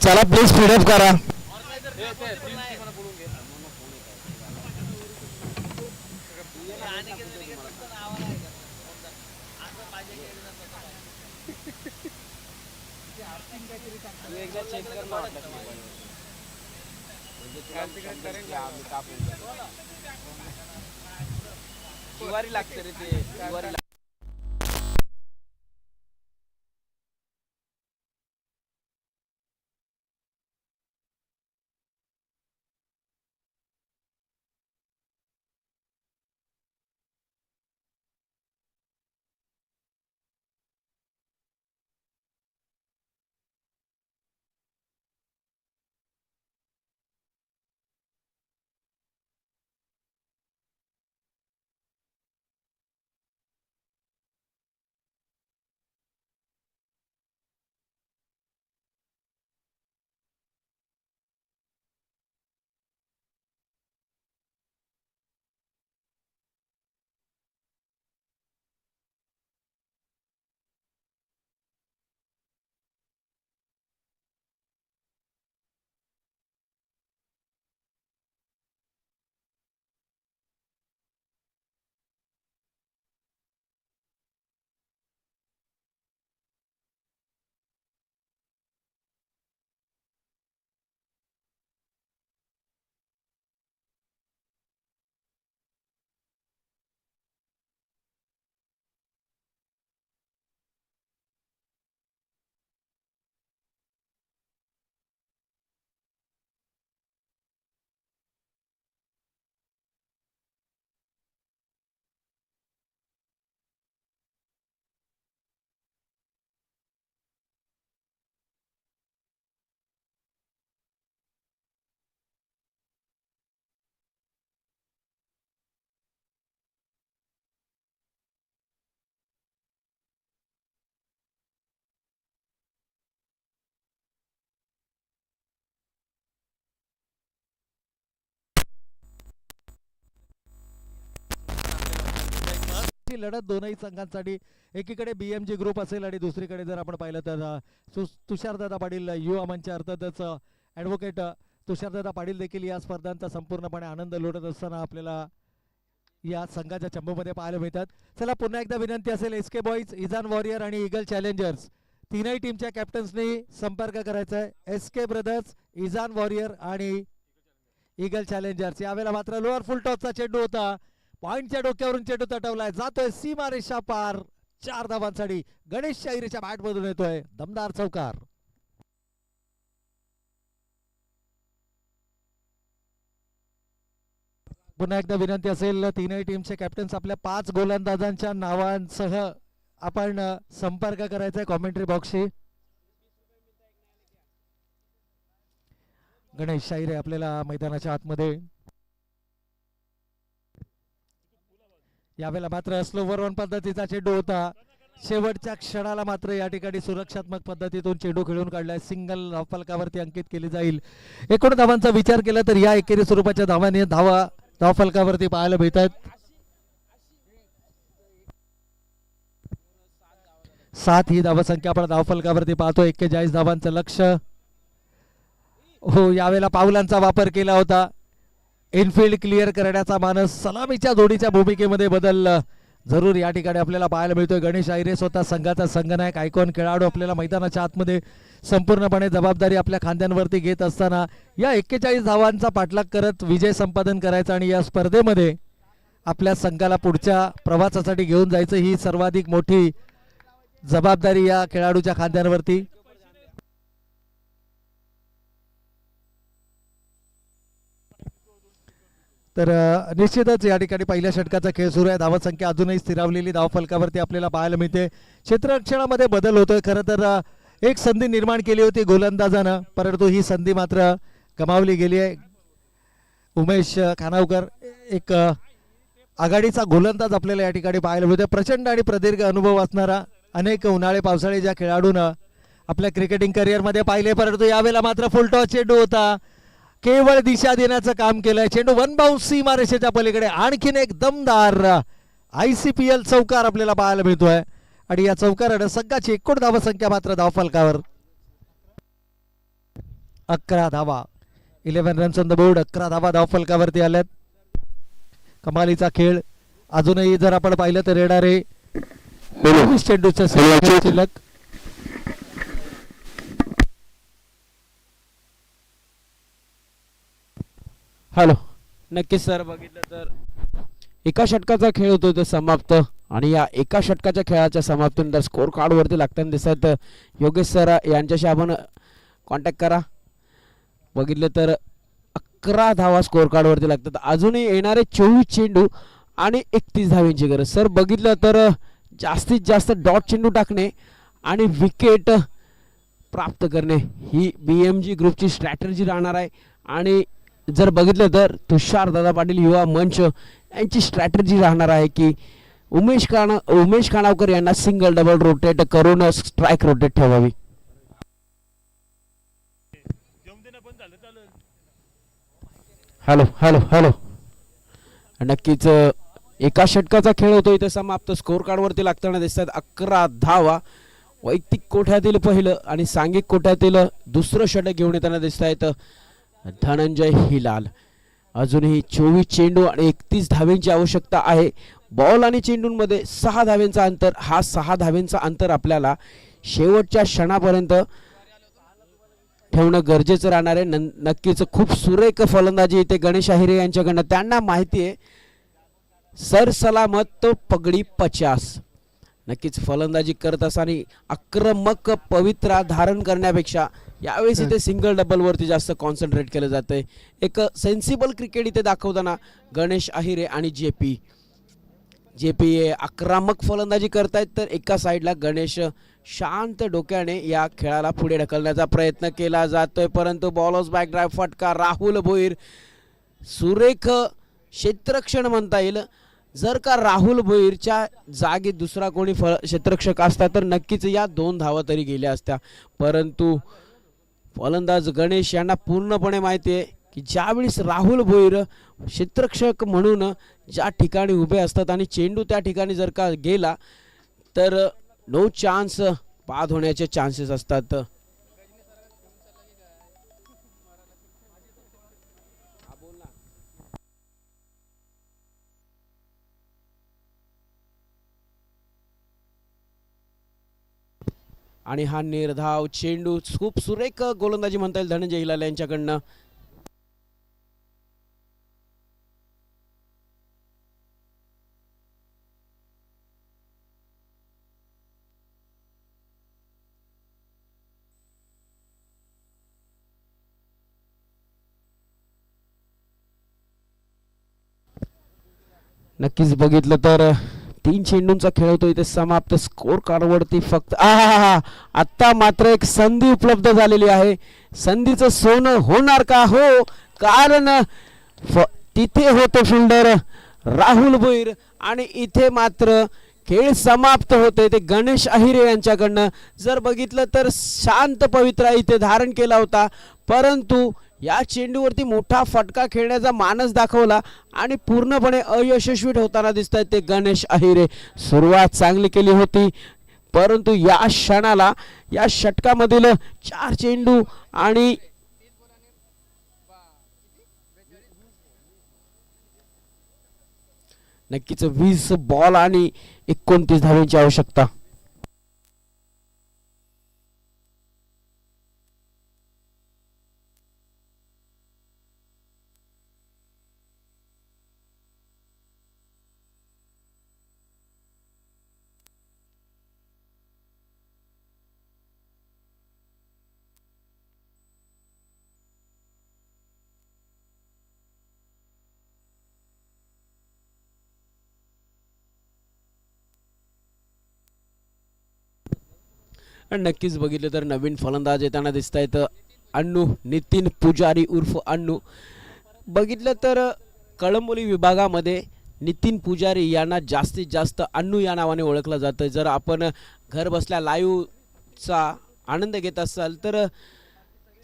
चला प्लीज स्पीडअप करा. शिवारी लागते रे ते शिवारी लढत दोनही संघांसाठी. एकीकडे BMG ग्रुप असेल आणि दुसरीकडे जर आपण पाहिलं तर तुषारदादा पाटील युवा मंच अर्थातच ॲडव्होकेट तुषारदादा पाटील देखील या स्पर्धांचा संपूर्णपणे आनंद लुटत असताना आपल्याला या संघाच्या चंबूमध्ये पाहायला मिळतात. चला पुन्हा एकदा विनंती असेल SK बॉईज, इजान वॉरियर आणि ईगल चॅलेंजर्स तीनही टीमच्या कॅप्टन्सनी संपर्क करायचा आहे. SK ब्रदर्स, इजान वॉरियर आणि ईगल चॅलेंजर्स. यावेळेला मात्र लोअर फुल टॉसचा चेंडू होता, पॉइंटच्या डोक्यावरून चेंडू तटवलाय, जातोय सीमारेषा पार. 4 धावांसाठी गणेश शाहिरेच्या बॅट मधून येतोय दमदार चौकार. पुन्हा एकदा विनंती असेल तीनही टीमचे कॅप्टन्स आपल्या 5 गोलंदाजांच्या नावांसह आपण संपर्क करायचा आहे कॉमेंट्री बॉक्सशी. गणेश शाहिरे आपल्याला मैदानाच्या आतमध्ये. यावेळेला मात्र स्लोवर वन पद्धतीचा चेंडू होता, शेवटच्या क्षणाला मात्र या ठिकाणी सुरक्षात्मक पद्धतीतून चेंडू खेळून काढलाय. सिंगल धावफलकावरती अंकित केली जाईल. एकूण धावांचा विचार केला तर या एकेरी स्वरूपाच्या धावाने धावफलकावरती पाहायला मिळतात. 7 ही धावसंख्या आपण धावफलकावरती पाहतो. 41 धावांचं लक्ष्य. हो, यावेळेला पावलांचा वापर केला होता. इनफिल्ड क्लिअर करण्याचा मानस, सलामीच्या जोडीच्या भूमिकेमध्ये बदल जरूर या ठिकाणी आपल्याला पाहायला मिळतोय. गणेश आयरे स्वतः संघाचा संघनायक, आयकॉन खेळाडू आपल्याला मैदानाच्या आतमध्ये संपूर्णपणे जबाबदारी आपल्या खांद्यांवरती घेत असताना या 41 धावांचा पाठलाग करत विजय संपादन करायचा आणि या स्पर्धेमध्ये आपल्या संघाला पुढच्या प्रवासासाठी घेऊन जायचं, ही सर्वाधिक मोठी जबाबदारी या खेळाडूच्या खांद्यांवरती. तर निश्चितच या ठिकाणी पहिल्या षटकाचा खेळ सुरू आहे. धावसंख्या अजूनही स्थिरावलेली धावफलकावरती आपल्याला पाहायला मिळते. क्षेत्ररक्षणामध्ये बदल होतोय. खरं तर एक संधी निर्माण केली होती गोलंदाजानं, परंतु ही संधी मात्र गमावली गेली आहे. उमेश खानावकर एक आघाडीचा गोलंदाज आपल्याला या ठिकाणी पाहायला मिळतोय. प्रचंड आणि प्रदीर्घ अनुभव असणारा, अनेक उन्हाळे पावसाळे ज्या खेळाडूंना आपल्या क्रिकेटिंग करिअर मध्ये पाहिले, परंतु यावेळेला मात्र फुल टॉस चेंडू होता. केवळ दिशा देण्याचं काम केलंय. चेंडू वन बाउन्स सीमारेषेच्या पलीकडे. आणखीन एक दमदार ICPL चौकार आपल्याला पाहायला मिळतोय आणि या चौकारानं संघाची एकूण धावसंख्या मात्र धावफलकावर 11 धावा. 11 रन्स ऑन द बोर्ड. 11 धावा धावफलकावरती आल्यात. कमालीचा खेळ. अजूनही जर आपण पाहिलं तर येणारे 24 चेंडूच्या शिल्लक. हॅलो. नक्कीच सर, बघितलं तर एका षटकाचा खेळ होतो तो समाप्त आणि या एका षटकाच्या खेळाच्या समाप्तीनंतर स्कोर कार्डवरती लागताना दिसत. योगेश सर यांच्याशी आपण कॉन्टॅक्ट करा. बघितलं तर 11 धावा स्कोर कार्डवरती लागतात. अजूनही येणारे 24 चेंडू आणि 31 धावांची गरज. सर बघितलं तर जास्तीत जास्त डॉट चेंडू टाकणे आणि विकेट प्राप्त करणे ही BMG ग्रुपची स्ट्रॅटेजी राहणार आहे. आणि जर बघितलं तर तुषार दादा पाटील युवा मंच यांची स्ट्रॅटेजी राहणार आहे की उमेश खानावकर यांना सिंगल डबल रोटेट करून स्ट्राईक रोटेट ठेवावी. Hello hello hello. नक्कीच एका षटकाचा खेळ होतो इथे समाप्त. स्कोर कार्डवरती लागताना दिसतात 11 धावा. वैयक्तिक कोट्यातील पहिलं आणि सांघिक कोट्यातील दुसरं षटक घेऊन येताना दिसत आहेत धनंजय हिलाल. अजूनही 24 चेंडू आणि 31 धावेंची आवश्यकता आहे. बॉल आणि चेंडूंमध्ये 6 धावेंचा अंतर. हा 6 धावेंचा अंतर आपल्याला शेवटच्या क्षणापर्यंत ठेवणं गरजेचं राहणार आहे. नक्कीच खूप सुरेख फलंदाजी इथे गणेश अहिरे यांच्याकडनं. त्यांना माहिती आहे सर सलामत तो पगडी 50. नक्कीच फलंदाजी करत असताना आक्रमक पवित्रा धारण करण्यापेक्षा यावेळेस इथे सिंगल डबल वरती जास्त कॉन्सन्ट्रेट केलं जातंय. एक सेन्सिबल क्रिकेट इथे दाखवताना गणेश अहिरे आणि जेपी आक्रमक फलंदाजी करतायत तर एका साईडला गणेश शांत डोक्याने या खेळाला पुढे ढकलण्याचा प्रयत्न केला जातोय. परंतु बॉलर्स बॅक ड्राईव्ह फटका. राहुल भोईर सुरेख क्षेत्ररक्षण म्हणता येईल. जर का राहुल भोईरच्या जागी दुसरा कोणी क्षेत्ररक्षक असता तर नक्कीच या 2 धावा तरी गेल्या असत्या. परंतु फलंदाज गणेश यांना पूर्णपणे माहिती आहे की ज्यावेळेस राहुल भोईर क्षेत्ररक्षक म्हणून ज्या ठिकाणी उभे असतात आणि चेंडू त्या ठिकाणी जर का गेला तर नो चान्स बाद होण्याचे चान्सेस असतात. आणि हा निर्धाव चेंडू खूप सुरेख गोलंदाजी म्हणता येईल धनंजय हिलाल यांच्याकडनं. नक्कीच बघितलं तर 3 चेंडूंचा खेळ होतो इथे समाप्त. स्कोर कार्डवरती फक्त आता मात्र एक संधी उपलब्ध झालेली आहे. संधीचं सोनं होणार का? हो, कारण तिथे होतो फिल्डर राहुल भोईर आणि इथे मात्र खेळ समाप्त होते ते गणेश अहिरे यांच्याकडनं. जर बघितलं तर शांत पवित्रा इथे धारण केला होता परंतु या चेंडूवरती मोठा फटका खेळण्याचा मानस दाखवला आणि पूर्णपणे अयशस्वी होताना दिसत आहेत ते गणेश अहिरे. सुरुवात चांगली केली होती परंतु या क्षणाला या षटकामधील 4 चेंडू आणि नक्कीच 20 बॉल आणि 29 धावांची आवश्यकता. नक्कीच बघितलं तर नवीन फलंदाज येताना दिसत आहेत अन्नू नितीन पुजारी उर्फ अन्नू. बघितलं तर कळंबोली विभागामध्ये नितीन पुजारी यांना जास्तीत जास्त अन्नू या नावाने ओळखलं जातं. जर आपण घर बसल्या लाईव्हचा आनंद घेत असाल तर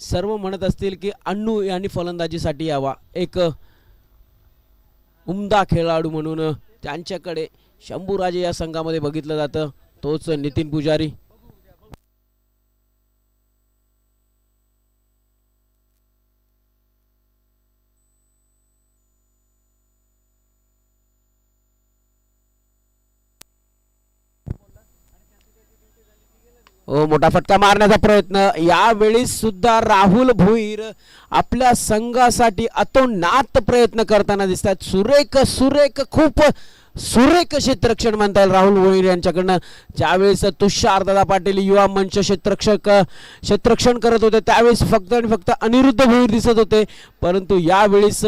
सर्व म्हणत असतील की अन्नू यांनी फलंदाजीसाठी यावा. एक उमदा खेळाडू म्हणून त्यांच्याकडे शंभूराजे या संघामध्ये बघितलं जातं, तोच नितीन पुजारी. मोठा फटका मारण्याचा प्रयत्न, यावेळी सुद्धा राहुल भोईर आपल्या संघासाठी अतोनात प्रयत्न करताना दिसतात. सुरेख सुरेख खूप सुरेख क्षेत्ररक्षण म्हणता येईल राहुल भोईर यांच्याकडनं. ज्यावेळेस तुषार दादा पाटील युवा मंच क्षेत्ररक्षण करत होते त्यावेळेस फक्त आणि फक्त अनिरुद्ध भोईर दिसत होते, परंतु यावेळेस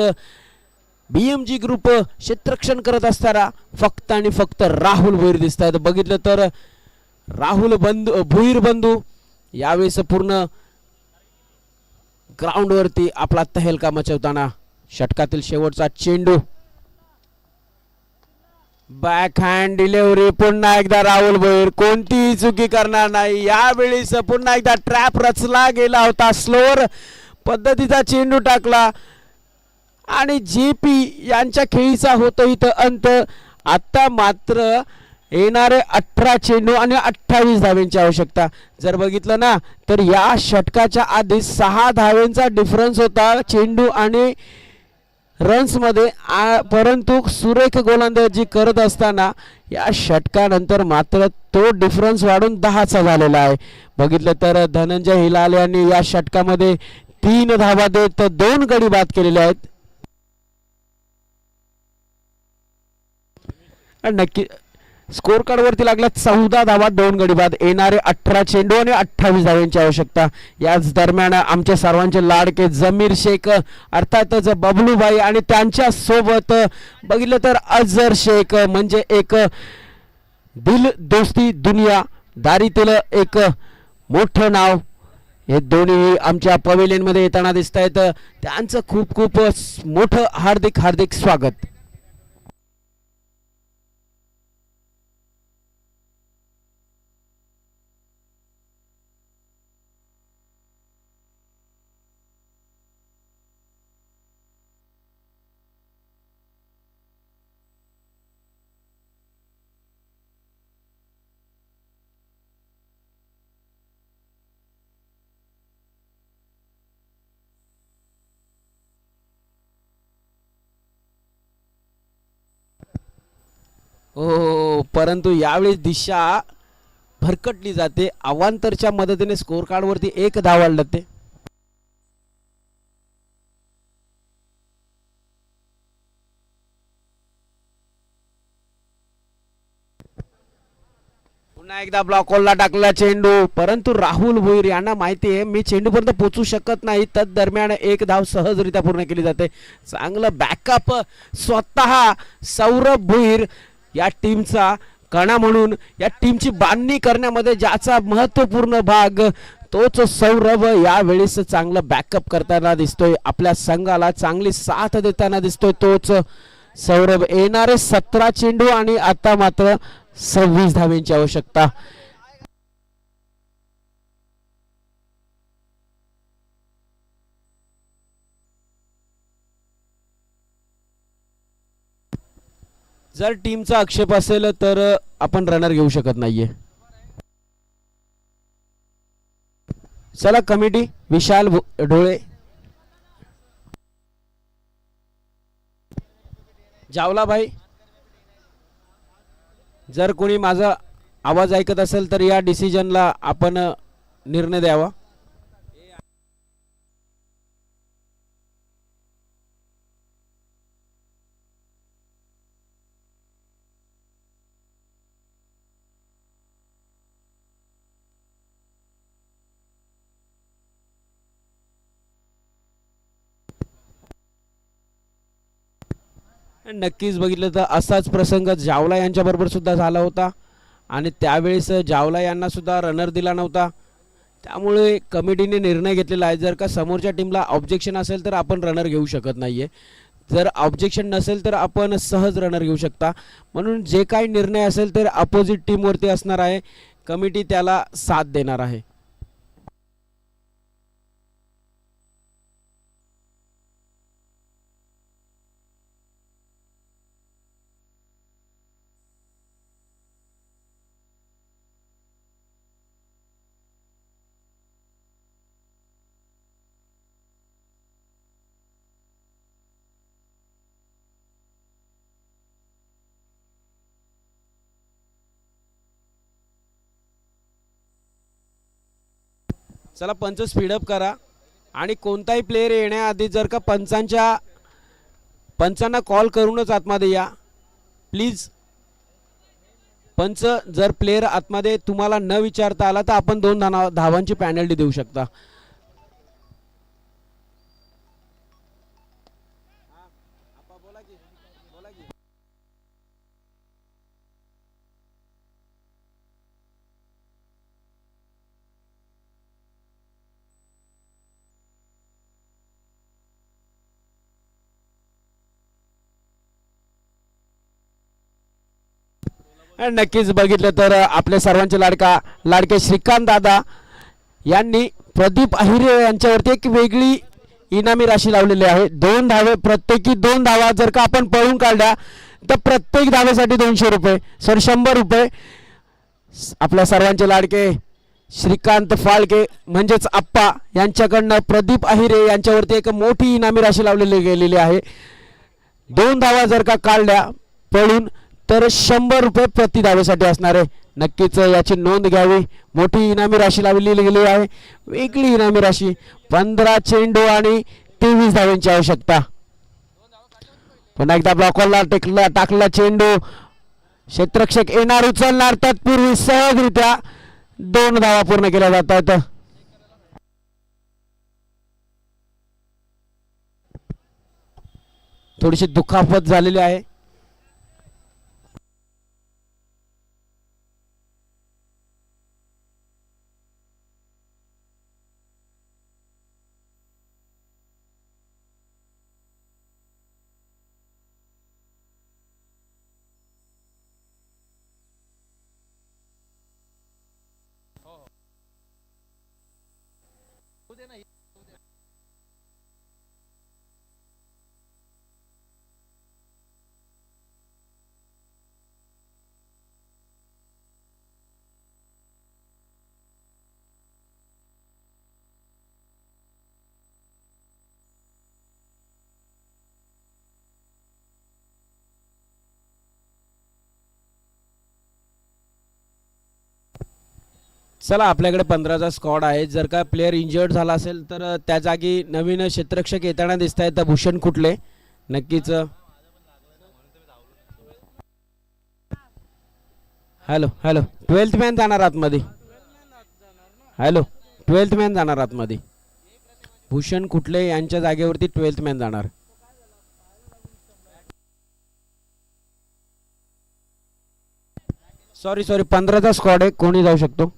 BMG ग्रुप क्षेत्ररक्षण करत असताना फक्त आणि फक्त राहुल भोईर दिसत आहेत. बघितलं तर राहुल भोईर बंधू यावेळेस पूर्ण ग्राउंडवरती आपला तहेलका मचवताना. षटकातील शेवटचा चेंडू, बॅक हँड डिलिव्हरी, पुन्हा एकदा राहुल भोईर कोणतीही चुकी करणार नाही. यावेळेस पुन्हा एकदा ट्रॅप रचला गेला होता, स्लोअर पद्धतीचा चेंडू टाकला आणि JP यांच्या खेळीचा होतो इथं अंत. आता मात्र येणारे 18 चेंडू आणि 28 धावेंची आवश्यकता. जर बघितलं ना तर या षटकाच्या आधी 6 धावेंचा डिफरन्स होता चेंडू आणि रन्स मध्ये, परंतु सुरेख गोलंदाजी करत असताना या षटकानंतर मात्र तो डिफरन्स वाढून 10चा झालेला आहे. बघितलं तर धनंजय हिलाल यांनी या षटकामध्ये 3 धावा देत 2 गडी बाद केलेले आहेत. नक्की स्कोर कार्ड वरती लागल्या 14 धावा 2 गडी बाद, येणारे 18 चेंडू आणि 28 धावांची आवश्यकता. याच दरम्यान आमच्या सर्वांचे लाडके जमीर शेख अर्थातच बबलूभाई आणि त्यांच्या सोबत बघितलं तर अझर शेख म्हणजे एक दिल दोस्ती दुनिया दारीतील एक मोठं नाव, हे दोन्ही आमच्या पवेलियन मध्ये येताना दिसत आहेत. त्यांचं खूप खूप मोठं हार्दिक हार्दिक स्वागत. हो, परंतु यावेळी दिशा भरकटली जाते. अवांतरच्या मदतीने स्कोर कार्ड वरती 1 धाव वाढते. पुन्हा एकदा ब्लॉक होलला टाकला चेंडू, परंतु राहुल भोईर यांना माहिती आहे मी चेंडूपर्यंत पोहोचू शकत नाही. तद दरम्यान 1 धाव सहजरित्या पूर्ण केली जाते. चांगलं बॅकअप स्वतः सौरभ भोईर या टीमचा कणा म्हणून या टीमची बांधणी करण्यामध्ये ज्याचा महत्त्वपूर्ण भाग तोच सौरभ यावेळेस चांगलं बॅकअप करताना दिसतोय, आपल्या संघाला चांगली साथ देताना दिसतोय तोच सौरभ. येणारे 17 चेंडू आणि आता मात्र 26 धावेंची आवश्यकता. जर टीमचा आक्षेप असेल तर आपण रनर घेऊ शकत नाहीये. चला कमिटी, विशाल ढोळे, जावला भाई, जर कोणी माझा आवाज ऐकत असेल तर या डिसिजनला आपण निर्णय द्यावा. नक्कीच बघितलं तर असाच प्रसंग जावला यांच्या बरोबर सुद्धा झाला होता आणि त्यावेळेस जावला यांना सुद्धा रनर दिला नव्हता. त्यामुळे कमिटीने निर्णय घेतलेला आहे जर का समोरच्या टीमला ऑब्जेक्शन असेल तर आपण रनर घेऊ शकत नाहीये, जर ऑब्जेक्शन नसेल तर आपण सहज रनर घेऊ शकता. म्हणून जे काही निर्णय असेल तर अपोजिट टीमवरती असणार आहे, कमिटी त्याला साथ देणार आहे. चला पंच स्पीडअप करा आणि कोणताही प्लेयर येण्याआधी जर का पंचांना कॉल करूनच आतमध्ये या प्लीज. पंच जर प्लेयर आतमध्ये तुम्हाला न विचारता आला तर आपण 2 धावांची पेनल्टी देऊ शकता. नक्कीच बघितलं तर आपल्या सर्वांचे लाडके श्रीकांत दादा यांनी प्रदीप अहिरे यांच्यावरती एक वेगळी इनामी राशी लावलेली आहे. 2 धावे, प्रत्येकी 2 धावा जर का आपण पळून काढल्या तर प्रत्येक धावेसाठी 200 रुपये, सर 100 रुपये. आपल्या सर्वांचे लाडके श्रीकांत फाळके म्हणजेच आप्पा यांच्याकडनं प्रदीप अहिरे यांच्यावरती एक मोठी इनामी राशी लावलेली गेलेली आहे. 2 धावा जर का काढल्या पळून तर 100 रुपये प्रति धावेसाठी असणार आहे. नक्कीच याची नोंद घ्यावी. मोठी इनामी राशी लावलेली गेली आहे, वेगळी इनामी राशी. 15 चेंडू आणि 23 धाव्यांची आवश्यकता. पुन्हा एकदा ब्लॉकरला टाकला चेंडू, क्षेत्ररक्षक येणार, उचलणार, तत्पूर्वी सहजरित्या 2 धावा पूर्ण केल्या जातात. थोडीशी दुखापत झालेली आहे. चला आपल्याकडे 15चा स्क्वॉड आहे. जर का प्लेयर इंजर्ड झाला असेल तर त्या जागी नवीन क्षेत्ररक्षक येताना दिसत आहेत भूषण कुठले. नक्कीच हॅलो 12th मॅन जाणार आतमध्ये. हॅलो 12th मॅन जाणार आतमध्ये. भूषण कुठले यांच्या जागेवरती 12th मॅन जाणार. सॉरी 15चा स्क्वॉड आहे, कोणी जाऊ शकतो.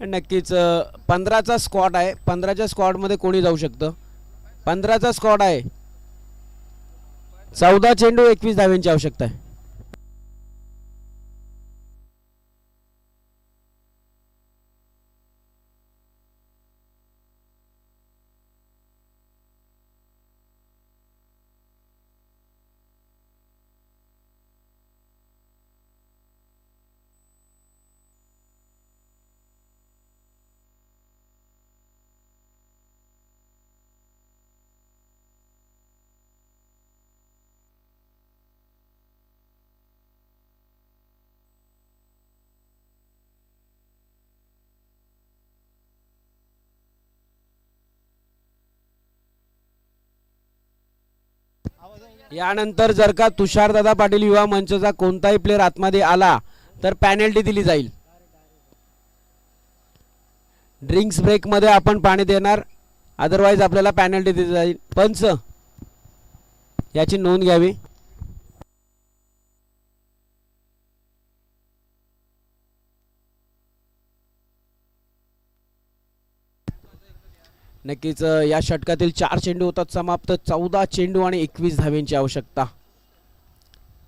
नक्कीच 15चा स्क्वॉड आहे. 15च्या स्क्वॉडमध्ये कोणी जाऊ शकतं. 15चा स्क्वॉड आहे. 14 चेंडू 21 धाव्यांची आवश्यकता आहे. यानंतर जर का तुषारदादा पाटील युवा मंचचा कोणताही प्लेयर आतमध्ये आला तर पेनल्टी दिली जाईल. ड्रिंक्स ब्रेक मध्ये आपण पाणी देणार, अदरवाइज आपल्याला पेनल्टी दिली जाईल. पंच याची नोंद घ्यावी. नक्कीच या षटकातील 4 चेंडू होतात समाप्त. 14 चेंडू आणि 21 धावेंची आवश्यकता.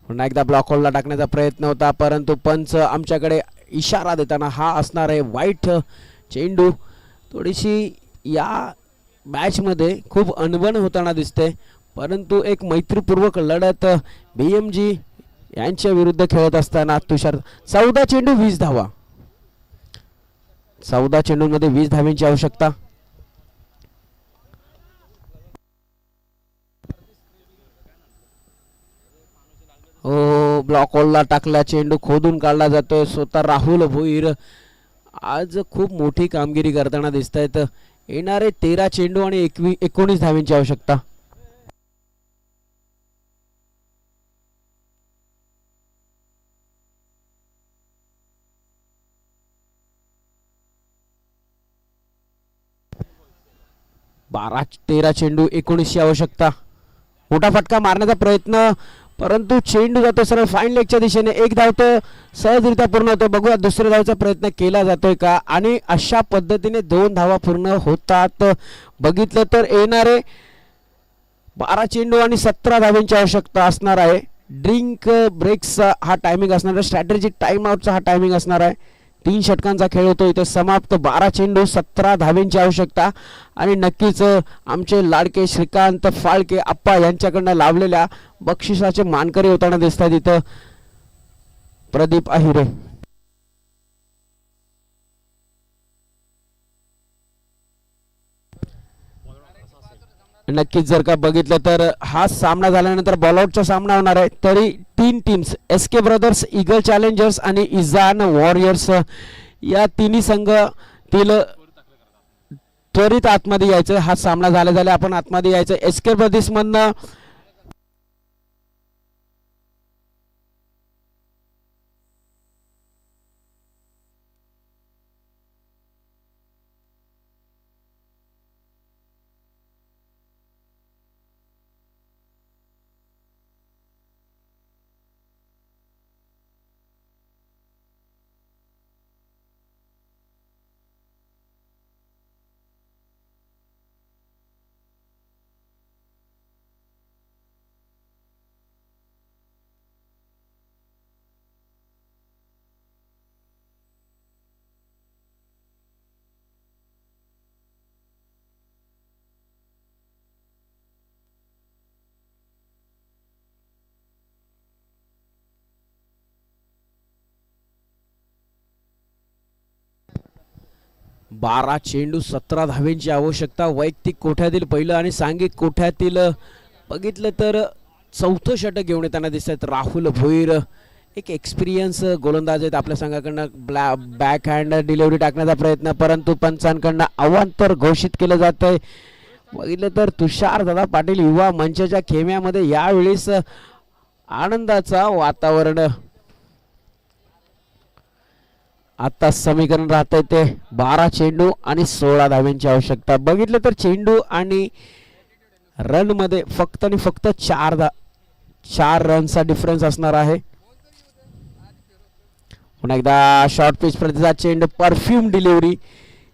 पुन्हा एकदा ब्लॉक होलला टाकण्याचा प्रयत्न होता, परंतु पंच आमच्याकडे इशारा देताना हा असणार आहे वाईट चेंडू. थोडीशी या मॅचमध्ये खूप अनबन होताना दिसते, परंतु एक मैत्रीपूर्वक लढत BMG यांच्या विरुद्ध खेळत असताना तुषार. 14 चेंडू 20 धावा. 14 चेंडूंमध्ये 20 धावेंची आवश्यकता. हो, ब्लॉक होलला टाकला चेंडू, खोदून काढला जातोय. स्वतः राहुल भोईर आज खूप मोठी कामगिरी करताना दिसत आहेत. येणारे 13 चेंडू आणि 19 धावेंची आवश्यकता. बारा 13 चेंडू 19ची आवश्यकता. मोठा फटका मारण्याचा प्रयत्न, परंतु चेंडू जातो सरळ फाईन लेगच्या दिशेने. एक धाव तर सहजरित्या पूर्ण होतो. बघूया दुसऱ्या धावचा प्रयत्न केला जातोय का, आणि अशा पद्धतीने 2 धावा पूर्ण होतात. बघितलं तर येणारे 12 चेंडू आणि 17 धावेंची आवश्यकता असणार आहे. ड्रिंक ब्रेक्सचा हा टायमिंग असणार आहे, स्ट्रॅटेजिक टाइम आउटचा हा टायमिंग असणार आहे. 3 षटकांचा खेळ होतो इथे समाप्त. 12 चेंडू 17 धावेंची आवश्यकता. आणि नक्कीच आमचे लाडके श्रीकांत फाळके आप्पा यांच्याकडनं लावलेल्या बक्षिसाचे मानकरी होताना दिसतात इथं प्रदीप आहिरे. नक्कीच जर का बघितलं तर हा सामना झाल्यानंतर बॉलआउटचा सामना होणार आहे. तरी 3 teams SK brothers, eagle challengers आणि इजान वॉरियर्स या तिन्ही संघातील त्वरित आतमध्ये यायचं. हा सामना झाल्या आपण आतमध्ये यायचं. SK ब्रदर्स मधनं बारा चेंडू 17 धावेंची आवश्यकता. वैयक्तिक कोठ्यातील पहिलं आणि सांघिक कोठ्यातील बघितलं तर 4थं षटक घेऊन येताना दिसतात राहुल भोईर. एक एक्सपिरियन्स गोलंदाज आहेत आपल्या संघाकडनं. बॅक हँड डिलिव्हरी टाकण्याचा प्रयत्न, परंतु पंचांकडनं अवांतर घोषित केलं जात आहे. बघितलं तर तुषार दादा पाटील युवा मंचाच्या खेम्यामध्ये यावेळेस आनंदाचा वातावरण. आता समीकरण राहत आहे ते 12 चेंडू आणि 16 धाव्यांची आवश्यकता. बघितलं तर चेंडू आणि रन मध्ये फक्त आणि फक्त 4 रनचा डिफरन्स असणार आहे. पुन्हा एकदा शॉर्ट पिच प्रतिसाद चेंडू, परफ्यूम डिलिव्हरी.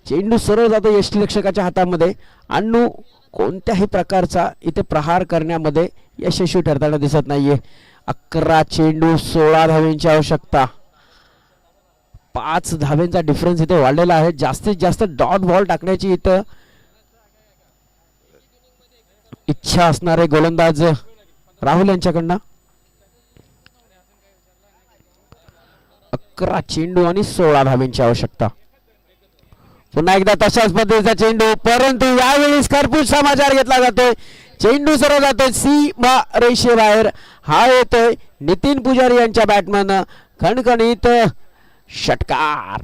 चेंडू सरळ जातो यष्टीरक्षकाच्या हातामध्ये. अन्नू कोणत्याही प्रकारचा इथे प्रहार करण्यामध्ये यशस्वी ठरताना दिसत नाहीये. 11 चेंडू 16 धाव्यांची आवश्यकता. 5 धाव्यांचा डिफरन्स इथे वाढलेला आहे. जास्तीत जास्त डॉट बॉल टाकण्याची इथं इच्छा असणारे गोलंदाज राहुल यांच्याकडनं. 11 चेंडू आणि 16 धाव्यांची आवश्यकता. पुन्हा एकदा तशाच पद्धतीचा चेंडू, परंतु यावेळी खरपूस समाचार घेतला जातोय. चेंडू सरळ जातोय सीमा रेषेबाहेर. हा येतोय नितीन पुजारी यांच्या बॅटमन. खणखणीत षटकार.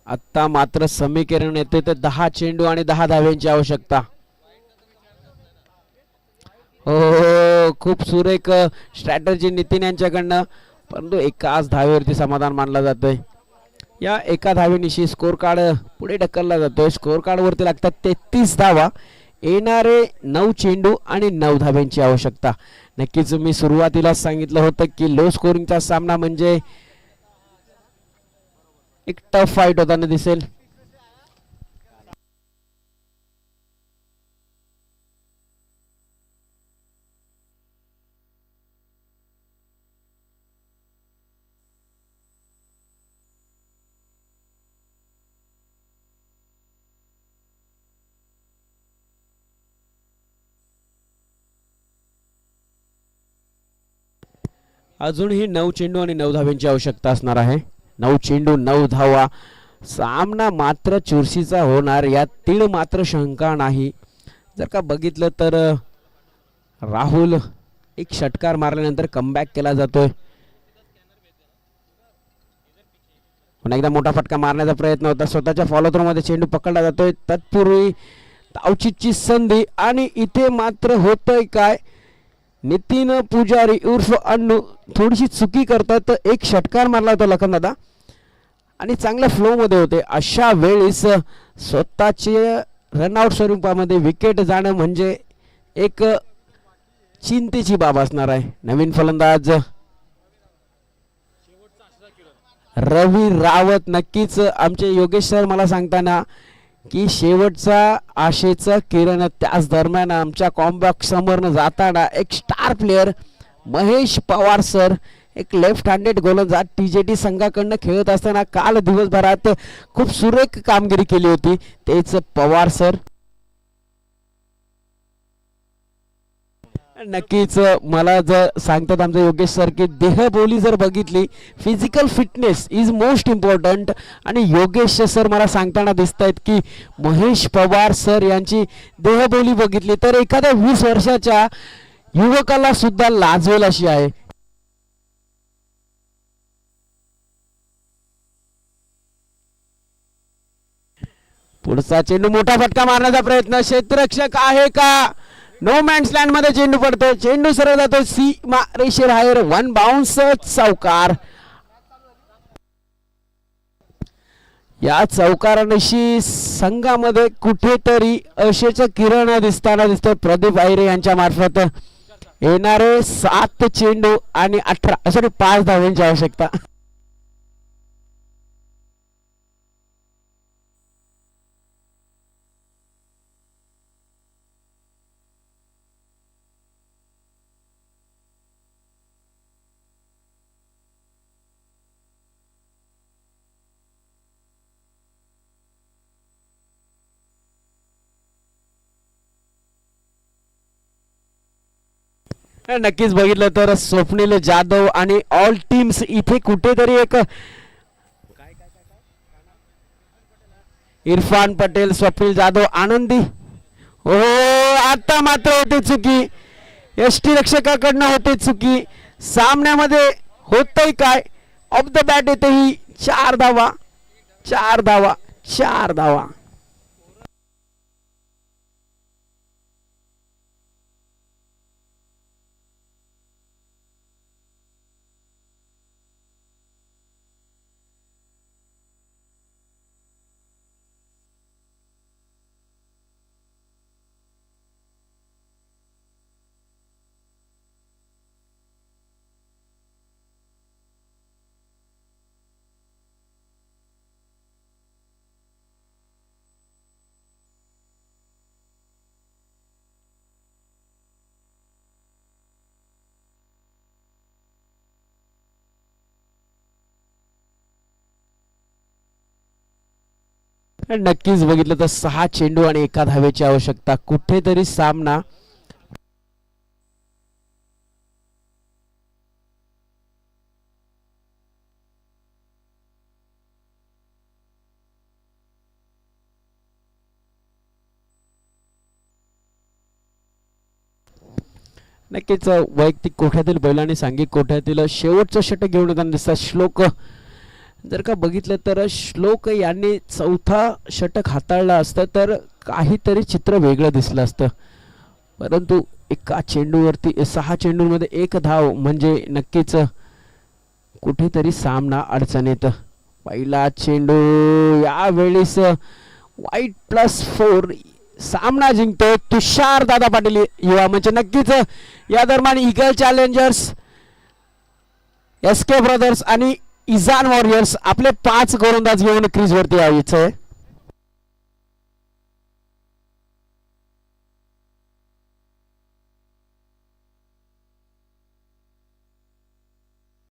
आता मात्र समीकरण येते तर 10 चेंडू आणि 10 धाव्यांची आवश्यकता. हो, खूप सुरेख स्ट्रॅटर्जी नितीन यांच्याकडनं, परंतु एकाच धावेवरती समाधान मानलं जातंय. या एका धावेनिशी स्कोर कार्ड पुढे ढकलला जातोय. स्कोर कार्डवरती लागतात 33 धावा. येणारे 9 चेंडू आणि 9 धाव्यांची आवश्यकता. नक्कीच मी सुरुवातीला सांगितलं होतं की लो स्कोरिंगचा सामना म्हणजे एक टफ फाईट होताना दिसेल. अजूनही 9 चेंडू आणि 9 धाव्यांची आवश्यकता असणार आहे. 9 चेंडू 9 धावा. सामना मात्र चुरशीचा होणार यात तीळ मात्र शंका नाही. जर का बघितलं तर राहुल एक षटकार मारल्यानंतर कमबॅक केला जातोय. पुन्हा एकदा मोठा फटका मारण्याचा प्रयत्न होता. स्वतःच्या फॉलो थ्रो मध्ये चेंडू पकडला जातोय. तत्पूर्वी धावचीतची संधी आणि इथे मात्र होतंय काय, नितीन पुजारी उर्फ अन्नू थोडीशी चुकी करतात. एक षटकार मारला होता लखनदादा आणि चांगल्या फ्लो मध्ये होते. अशा वेळेस स्वतःचे रनआउट स्वरूपामध्ये विकेट जाणं म्हणजे एक चिंतेची बाब असणार आहे. नवीन फलंदाज रवी रावत. नक्कीच आमचे योगेश सर मला सांगताना की शेवटचा आशेचा किरण, त्याच दरम्यान आमच्या कॉम्बॅक समोरनं जाताना एक star player Mahesh Pawar sir, एक लेफ्ट हँडेड गोलंदाज TJT संघाकडनं खेळत असताना काल दिवसभरात खूप सुरेख कामगिरी केली होती. तेच पवार सर. नक्कीच मला जर सांगतात आमचे योगेश सर की देहबोली जर बघितली, physical fitness is most important. आणि योगेश सर मला सांगताना दिसत आहेत की महेश पवार सर यांची देहबोली बघितली तर एखाद्या 20 वर्षाच्या युवकाला सुद्धा लाजवेल अशी आहे. पुढचा चेंडू मोठा फटका मारण्याचा प्रयत्न. क्षेत्ररक्षक आहे का? नो मॅन्स लँड मध्ये चेंडू पडतो. चेंडू सरळ जातो सीमा रेषेबाहेर. 1 बाउन्स चौकार. या चौकारानिशी संघामध्ये कुठेतरी आशेचं किरण दिसताना दिसतं. प्रदीप आयरे यांच्या मार्फत येणारे 7 चेंडू आणि 5 धावांची आवश्यकता. नक्कीच बघितलं तर स्वप्नील जाधव आणि ऑल टीम्स इथे कुठेतरी एक इरफान पटेल, स्वप्नील जाधव, आनंदी. हो आता मात्र होते चुकी, यष्टी रक्षकाकडनं होते चुकी. सामन्यामध्ये होतंय काय, ऑफ द बॅट येते ही 4 धावा 4 धावा 4 धावा. नक्कीच बघितलं तर 6 चेंडू आणि 1 धावेची आवश्यकता. कुठेतरी सामना नक्कीच वैयक्तिक कोठ्यातील बैलांनी सांघिक कोठ्यातील शेवटचं षटक घेऊन येताना दिसतात. श्लोक जर का बघितलं तर श्लोक यांनी 4था षटक हाताळला असतं तर काहीतरी चित्र वेगळं दिसलं असतं. परंतु एका चेंडूवरती 6 चेंडूंमध्ये 1 धाव म्हणजे नक्कीच कुठेतरी सामना अडचणीत. पहिला चेंडू यावेळेस वाईट +4 सामना जिंकतोय तुषार दादा पाटील युवा मंच. नक्कीच या दरम्यान ईगल चॅलेंजर्स, SK ब्रदर्स आणि इजान वॉरियर्स आपले 5 गोलंदाज घेऊन क्रीजवरती यायचं आहे.